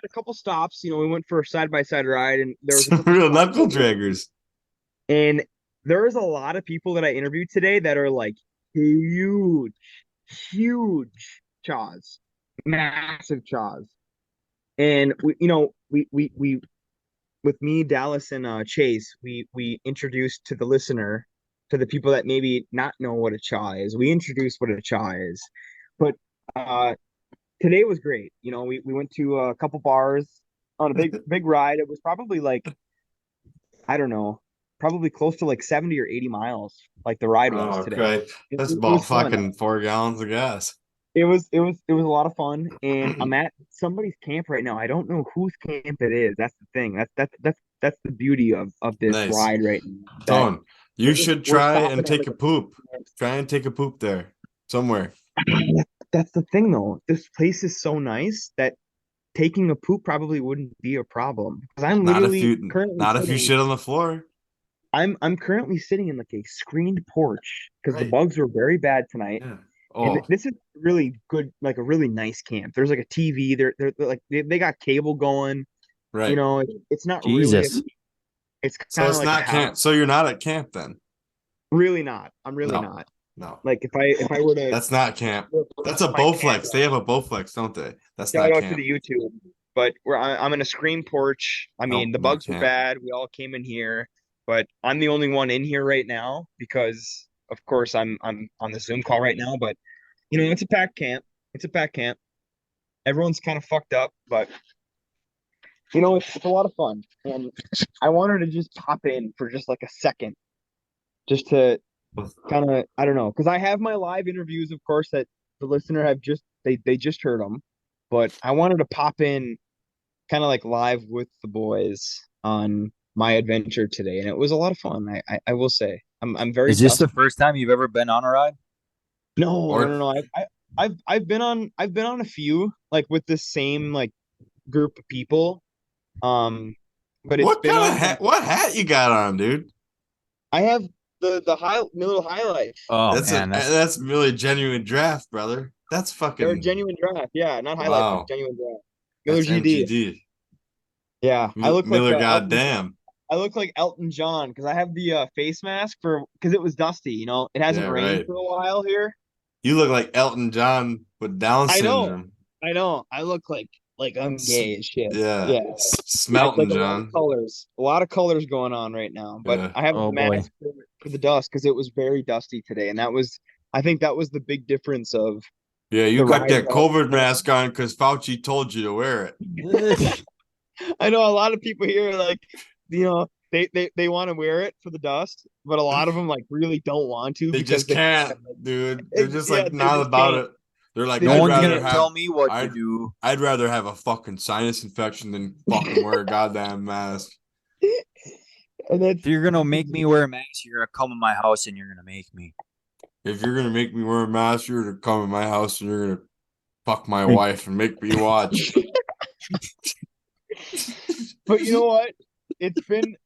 a couple stops. You know, we went for a side by side ride, and there was a Some couple real stops. knuckle draggers. And there's a lot of people that I interviewed today that are like huge, huge Chaws, massive Chaws. And you know, we with me, Dallas, and Chase, we introduced to the listener, to the people that maybe not know what a Chaw is. We introduced what a Chaw is, but uh, today was great. You know, we went to a couple bars on a big ride. It was probably like, I don't know, probably close to like 70 or 80 miles, like the ride was Oh, today. okay. That's It was about fun. fucking 4 gallons of gas. It was a lot of fun, and I'm at somebody's camp right now. I don't know whose camp it is. That's the thing. That's the beauty of this Nice. ride right now. That Tone, you should we're try stopping and at take like a poop. Try and take a poop there somewhere. that's the thing though. This place is so nice that taking a poop probably wouldn't be a problem. Because I'm Not if literally you currently not if you sitting. shit on the floor. I'm currently sitting in like a screened porch because the Right. bugs were very bad tonight. Yeah. And Oh, this is really good, like a really nice camp. There's like a TV. They're like they got cable going. You right. know, it's not really Jesus. it's So kind of it's like a not house. camp. So you're not at camp then? Really not. I'm really No. not. No. Like if I were to That's not camp. That's a my camp, Bowflex. They have a Bowflex, don't they? That's shout not out to camp. the YouTube. But I'm in a screen porch. I mean, Nope, the not bugs were camp. bad. We all came in here, but I'm the only one in here right now because, of course, I'm on the Zoom call right now. But you know, it's a packed camp. It's a packed camp. Everyone's kind of fucked up, but you know, it's a lot of fun. And I wanted to just pop in for just like a second, just to kind of, I don't know, because I have my live interviews, of course, that the listener have just they just heard them, but I wanted to pop in kind of like live with the boys on my adventure today, and it was a lot of fun. I will say I'm very Is this the dusty. first time you've ever been on a ride? No, no, Or no, no. I've been on a few like with the same like group of people. But it's what been kind of on hat? What hat you got on, dude? I have the little highlights. Oh That's man, that's really a genuine draft, brother. That's They're a fucking genuine draft. Yeah, not highlights, but wow. genuine draft. Miller That's GD. MGD. Yeah, I look like Miller, Elton. goddamn. I look like Elton John because I have the face mask for because it was dusty. You know, it hasn't Yeah, rained right. for a while here. You look like Elton John with Down I know, syndrome. I know. I look like I'm S- gay as shit. yeah, Yeah, it's Smelting like John. a lot of colors going on right now. But Yeah. I have oh a boy. mask for the dust because it was very dusty today, and I think that was the big difference of Yeah, you the got ride. that COVID mask on because Fauci told you to wear it. I know a lot of people here like, you know, they want to wear it for the dust, but a lot of them like really don't want to They because just can't, dude. They're just yeah, like they not just about can't. it. They're like, They No I'd just one's rather gonna can't. have tell me what to I'd do. I'd rather have a fucking sinus infection than fucking wear a goddamn mask. And that's If you're gonna make me wear a mask, you're gonna come in my house and you're gonna make me. If you're gonna make me wear a mask, you're gonna come in my house and you're gonna fuck my wife and make me watch. But you know what? It's been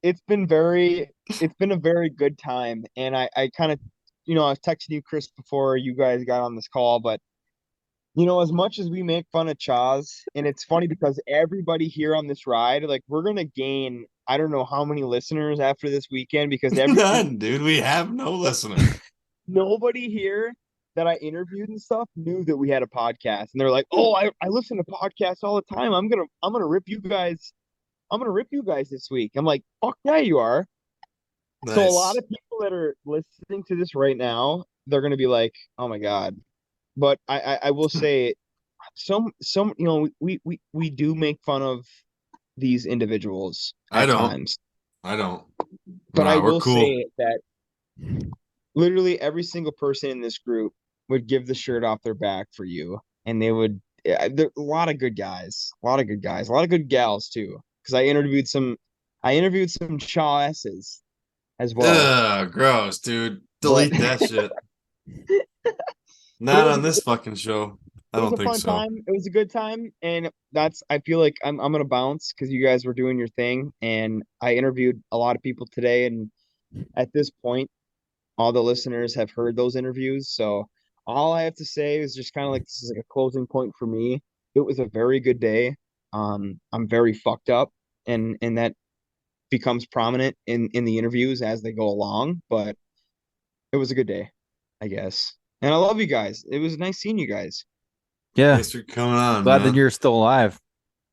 it's been very it's been a very good time, and I kind of, you know, I was texting you, Chris, before you guys got on this call, but you know, as much as we make fun of Chaz, and it's funny because everybody here on this ride, like we're gonna gain I don't know how many listeners after this weekend because None, dude. We have no listener. nobody here that I interviewed and stuff knew that we had a podcast, and they're like, "Oh, I listen to podcasts all the time. I'm gonna rip you guys. I'm gonna rip you guys this week." I'm like, "Fuck yeah, you are." So a lot Nice. of people that are listening to this right now, they're gonna be like, "Oh my God." But I will say some we do make fun of these individuals I at don't. times, I don't. but I Nah, we're will cool. say that literally every single person in this group would give the shirt off their back for you, and they would. There a lot of good guys, a lot of good guys, a lot of good gals too. Because I interviewed some Chaw S's as well. Ugh, gross, dude. But Delete that shit. but Not on this fucking show. I it was don't a think fun so. time. It was a good time, and I feel like I'm gonna bounce because you guys were doing your thing, and I interviewed a lot of people today, and at this point, all the listeners have heard those interviews. So all I have to say is just kind of like this is like a closing point for me. It was a very good day. I'm very fucked up, and that becomes prominent in the interviews as they go along. But it was a good day, I guess. And I love you guys. It was nice seeing you guys. Yeah. Thanks for coming on, Glad that man. you're still alive.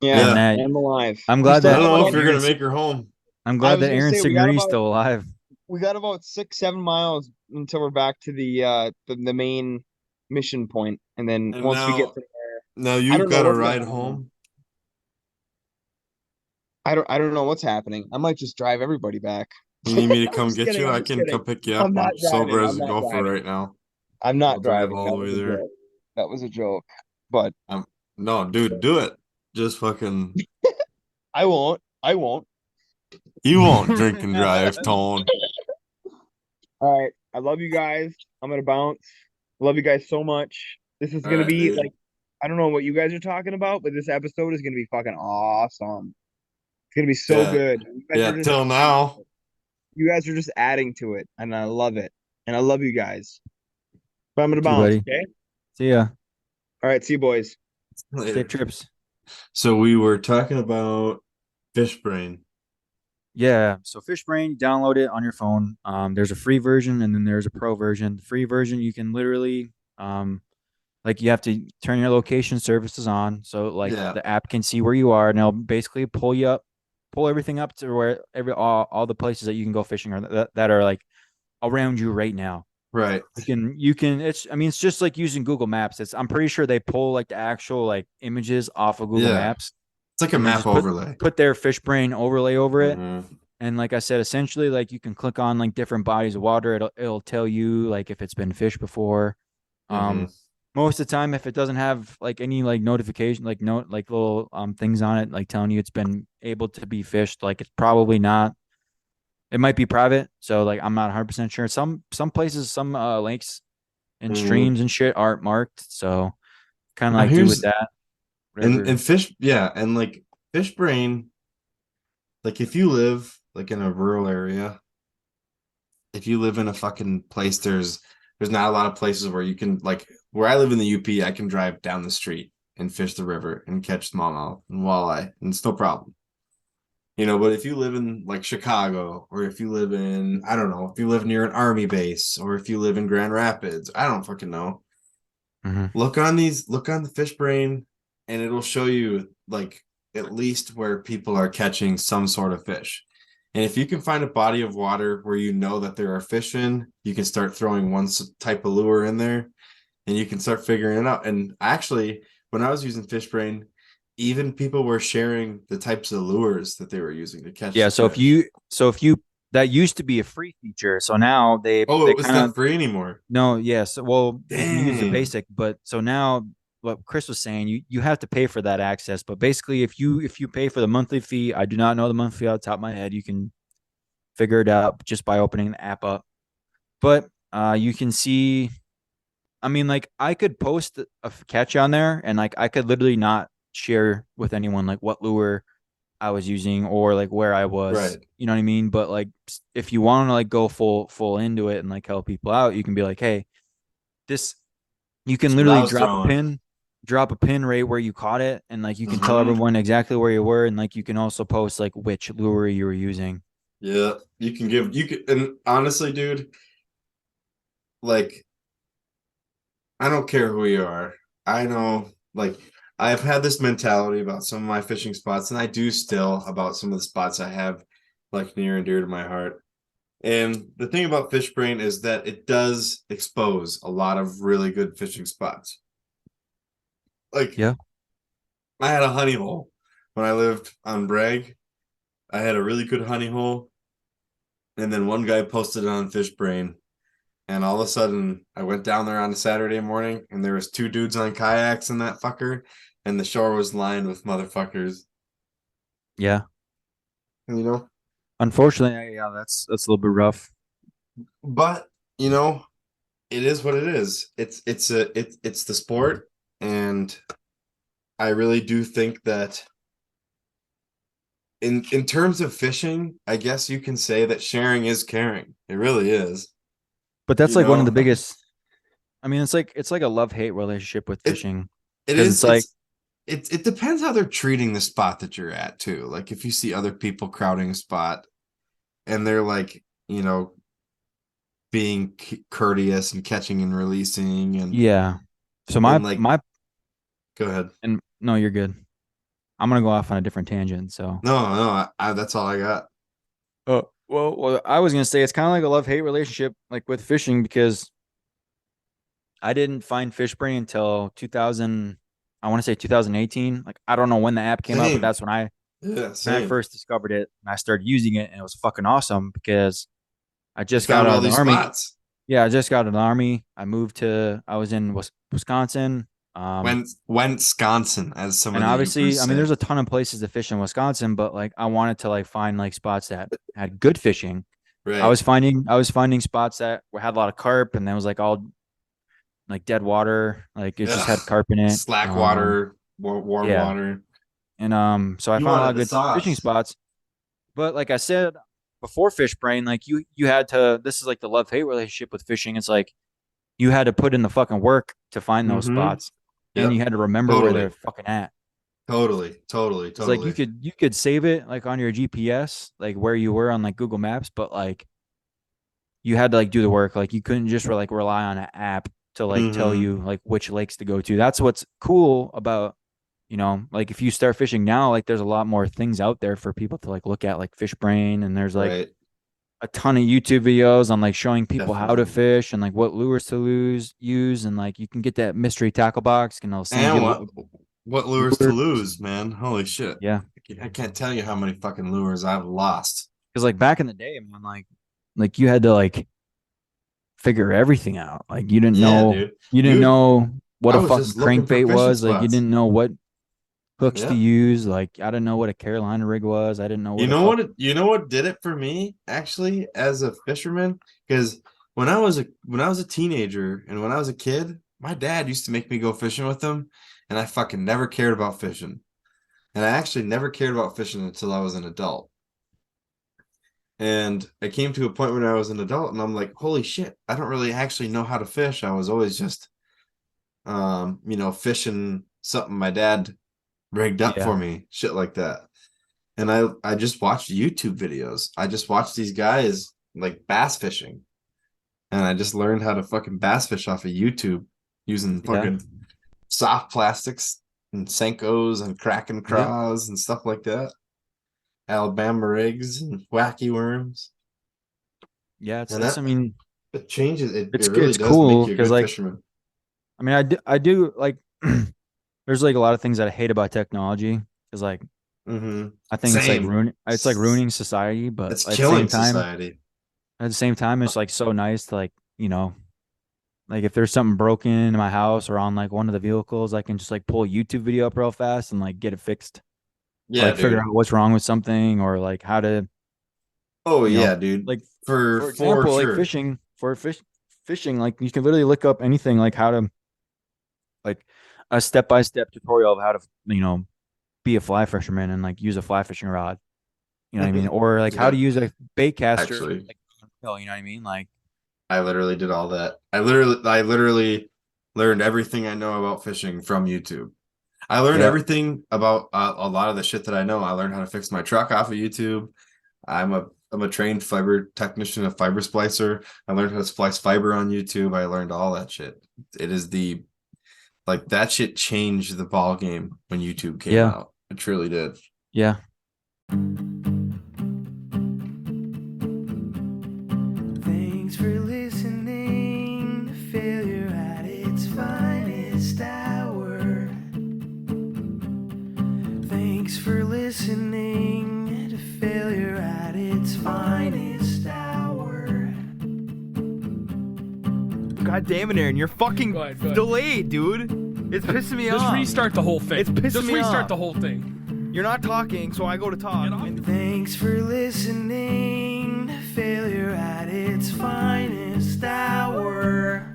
Yeah, And that I'm alive. I'm We glad still I that don't have know if about, you're gonna Aaron's, make her home. I'm I glad was that gonna Aaron say we got Signori's about still alive. 6-7 miles until we're back to the main mission point, and then And once we get now, to there, now I you've don't know got a what's gonna ride happen. home. I don't know what's happening. I might just drive everybody back. You need me to I'm come just get kidding. you? I'm I just can kidding. come pick you I'm up. not I'm sober driving. as I'm a not gopher driving. right now. I'm I'll not drive driving. all That the was way a there. joke. That was a joke. But No, dude, do it. Just fucking. I won't. I won't. You won't drink and drive, Tone. All right. I love you guys. I'm gonna bounce. Love you guys so much. This is All gonna right, be dude. like I don't know what you guys are talking about, but this episode is gonna be fucking awesome. It's gonna be so Yeah, good. yeah. Till now. You guys are just adding to it, and I love it. And I love you guys. But I'm gonna See you, bounce, buddy. okay? See ya. All right, see you boys. Later. Safe trips. So we were talking about fish brain. Yeah. So FishBrain, download it on your phone. There's a free version and then there's a pro version. The free version, you can literally, like you have to turn your location services on. So like Yeah. the app can see where you are and it'll basically pull you up, pull everything up to where all the places that you can go fishing are that are like around you right now. Right. It's just like using Google Maps. I'm pretty sure they pull like the actual like images off of Google Yeah. Maps. It's like a And then map just overlay. put their FishBrain overlay over it. Mhm. And like I said, essentially like you can click on like different bodies of water. It'll tell you like if it's been fished before. Mhm. Most of the time if it doesn't have like any like notification, like note like little things on it, like telling you it's been able to be fished, like it's probably not. It might be private, so like I'm not 100% sure. Some places, some lakes and Mhm. streams and shit aren't marked, so kind of Now like do with here's that. and Whatever. fish, yeah, and like fish brain, like if you live like in a rural area, if you live in a fucking place, there's not a lot of places where you can like where I live in the UP, I can drive down the street and fish the river and catch smallmouth and walleye, and it's no problem. You know, but if you live in like Chicago, or if you live in, I don't know, if you live near an army base, or if you live in Grand Rapids, I don't fucking know. Mhm. Look on the fish brain, and it'll show you like at least where people are catching some sort of fish. And if you can find a body of water where you know that there are fish in, you can start throwing one type of lure in there, and you can start figuring it out. And actually, when I was using fish brain, even people were sharing the types of lures that they were using to catch Yeah, the so fish. if you that used to be a free feature, so now Oh, they it was kind not of free anymore. no, yes. Well, you can use the Dang. basic, but so now what Chris was saying, you have to pay for that access. But basically, if you pay for the monthly fee, I do not know the monthly fee off the top of my head. You can figure it out just by opening the app up. But you can see. I mean, like I could post a catch on there, and like I could literally not share with anyone like what lure I was using or like where I was. Right. You know what I mean? But like if you want to like go full into it and like help people out, you can be like, hey, this you can That's what I literally was throwing. drop a pin right where you caught it, and like you can tell Mhm. everyone exactly where you were, and like you can also post like which lure you were using. Yeah, and honestly, dude, like I don't care who you are. I know, like, I've had this mentality about some of my fishing spots, and I do still about some of the spots I have, like, near and dear to my heart. And the thing about Fish Brain is that it does expose a lot of really good fishing spots. Like, Yeah. I had a honey hole when I lived on Bragg. I had a really good honey hole, and then one guy posted it on Fish Brain, and all of a sudden I went down there on a Saturday morning, and there was two dudes on kayaks in that fucker, and the shore was lined with motherfuckers. Yeah. You know, Unfortunately, yeah, that's a little bit rough. but you know, it is what it is. It's the sport, and I really do think that in terms of fishing, I guess you can say that sharing is caring. It really is. But that's You like one of the know, biggest. I mean, it's like a love-hate relationship with it fishing it because is it's like it depends how they're treating the spot that you're at too. Like if you see other people crowding a spot and they're like, being courteous and catching and releasing yeah. So and like my go ahead. and no, you're good. I'm gonna go off on a different tangent. So No, that's all I got. well, I was gonna say it's kind of like a love-hate relationship, like with fishing, because I didn't find fish brain until 2000. I want to say 2018. Like I don't know when the app came out, but Same. that's when Yeah, I same. first discovered it and I started using it, and it was fucking awesome because I You just got found out all of the these army. spots. Yeah, I just got out of the army. I was in Wisconsin. Wisconsin, as some And of the obviously, Ubers I mean, say. there's a ton of places to fish in Wisconsin, but like I wanted to like find like spots that had good fishing. Right. I was finding spots that had a lot of carp, and then was like all like dead water, like it just had Ugh. carp in it. Slack water, warm Yeah, water. and so I You found a lot wanted of the good fishing sauce. spots. But like I said before, fish brain, like you had to. This is like the love hate relationship with fishing. It's like you had to put in the fucking work to find those Mm-hmm. spots, and you Yep. had to remember where they're Totally. fucking at. It's like Totally. you could save it like on your GPS, like where you were on like Google Maps, but like you had to like do the work. Like you couldn't just like rely on an app to like tell Mm-hmm. you like which lakes to go to. That's what's cool about, like if you start fishing now, like there's a lot more things out there for people to like look at, like Fish Brain, and there's like Right. a ton of YouTube videos on like showing people how to Definitely. fish and like what lures to use, and like you can get that mystery tackle box and they'll send And you what lures to lures. lose, man? Holy shit! Yeah, I can't tell you how many fucking lures I've lost. because like back in the day, man, like you had to like figure everything out. Like Yeah, dude. you didn't You, know what I a was fucking just looking for crankbait fishing was. Like you spots. didn't know what hooks to Yeah. use. Like I didn't know what a Carolina rig was. I didn't know You what a know fuck. what? You know what did it for me actually as a fisherman? Because when I was a teenager and when I was a kid, my dad used to make me go fishing with him, and I fucking never cared about fishing. And I actually never cared about fishing until I was an adult. And I came to a point when I was an adult, and I'm like, holy shit, I don't really actually know how to fish. I was always just, fishing something my dad rigged up Yeah, for me, shit like that. And I just watched YouTube videos. I just watched these guys like bass fishing, and I just learned how to fucking bass fish off of YouTube using yeah, fucking soft plastics and Senkos and Kraken yep, craws and stuff like that. Alabama rigs and wacky worms. yeah. And It's. I mean, it changes it really it's does make cool you a because good like fisherman. I mean I do like. There's like a lot of things that I hate about technology because like Mm-hmm. I think Same. it's like ruining society, but It's killing society. at the same time, it's like so nice to like, like if there's something broken in my house or on like one of the vehicles, I can just like pull a YouTube video up real fast and like get it fixed or Yeah, like figure dude. out what's wrong with something or like how to, Oh you know, yeah, dude. like For for for example, like sure. fishing, like you can literally look up anything like how to like a step-by-step tutorial of how to, be a fly fisherman and like use a fly fishing rod. You know what I mean? Or like how Yeah, to use a bait caster, actually. like, you know what I mean? Like, I literally did all that. I literally learned everything I know about fishing from YouTube. I learned yeah, everything about a lot of the shit that I know. I learned how to fix my truck off of YouTube. I'm a trained fiber technician, a fiber splicer. I learned how to splice fiber on YouTube. I learned all that shit. It is like that shit changed the ball game when YouTube came yeah, out. It truly did. yeah. Thanks for listening to Failure at its finest hour. finest hour. God damn it, Aaron, you're fucking Go ahead. delayed, dude. It's pissing me Just off. restart the whole thing. It's pissing Just me restart off. the whole thing. You're not talking, so I go to talk. Thanks for listening to failure at its finest hour.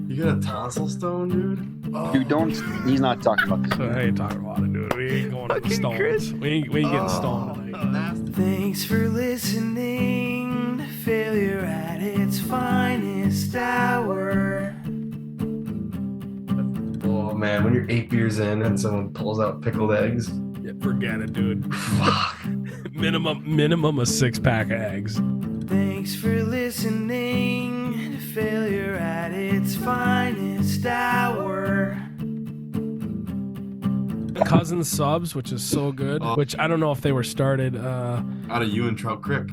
You got a tonsil stone, dude? Dude, don't. He's not talking about this. I ain't talking about it, dude. We ain't going to the stones. We ain't getting stoned tonight. Thanks for listening to failure at its finest hour. Oh man, when you're 8 beers in and someone pulls out pickled eggs. Yeah, forget it, dude. minimum a 6-pack of eggs. Thanks for listening to failure at its finest hour. Cousin subs, which is so good. Which I don't know if they were started. Out of you and Trout Creek.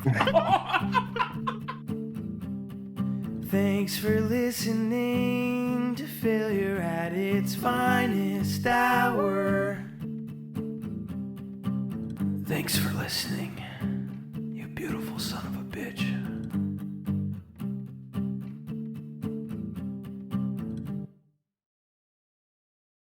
Thanks for listening to failure at its finest hour. Thanks for listening, you beautiful son of a bitch.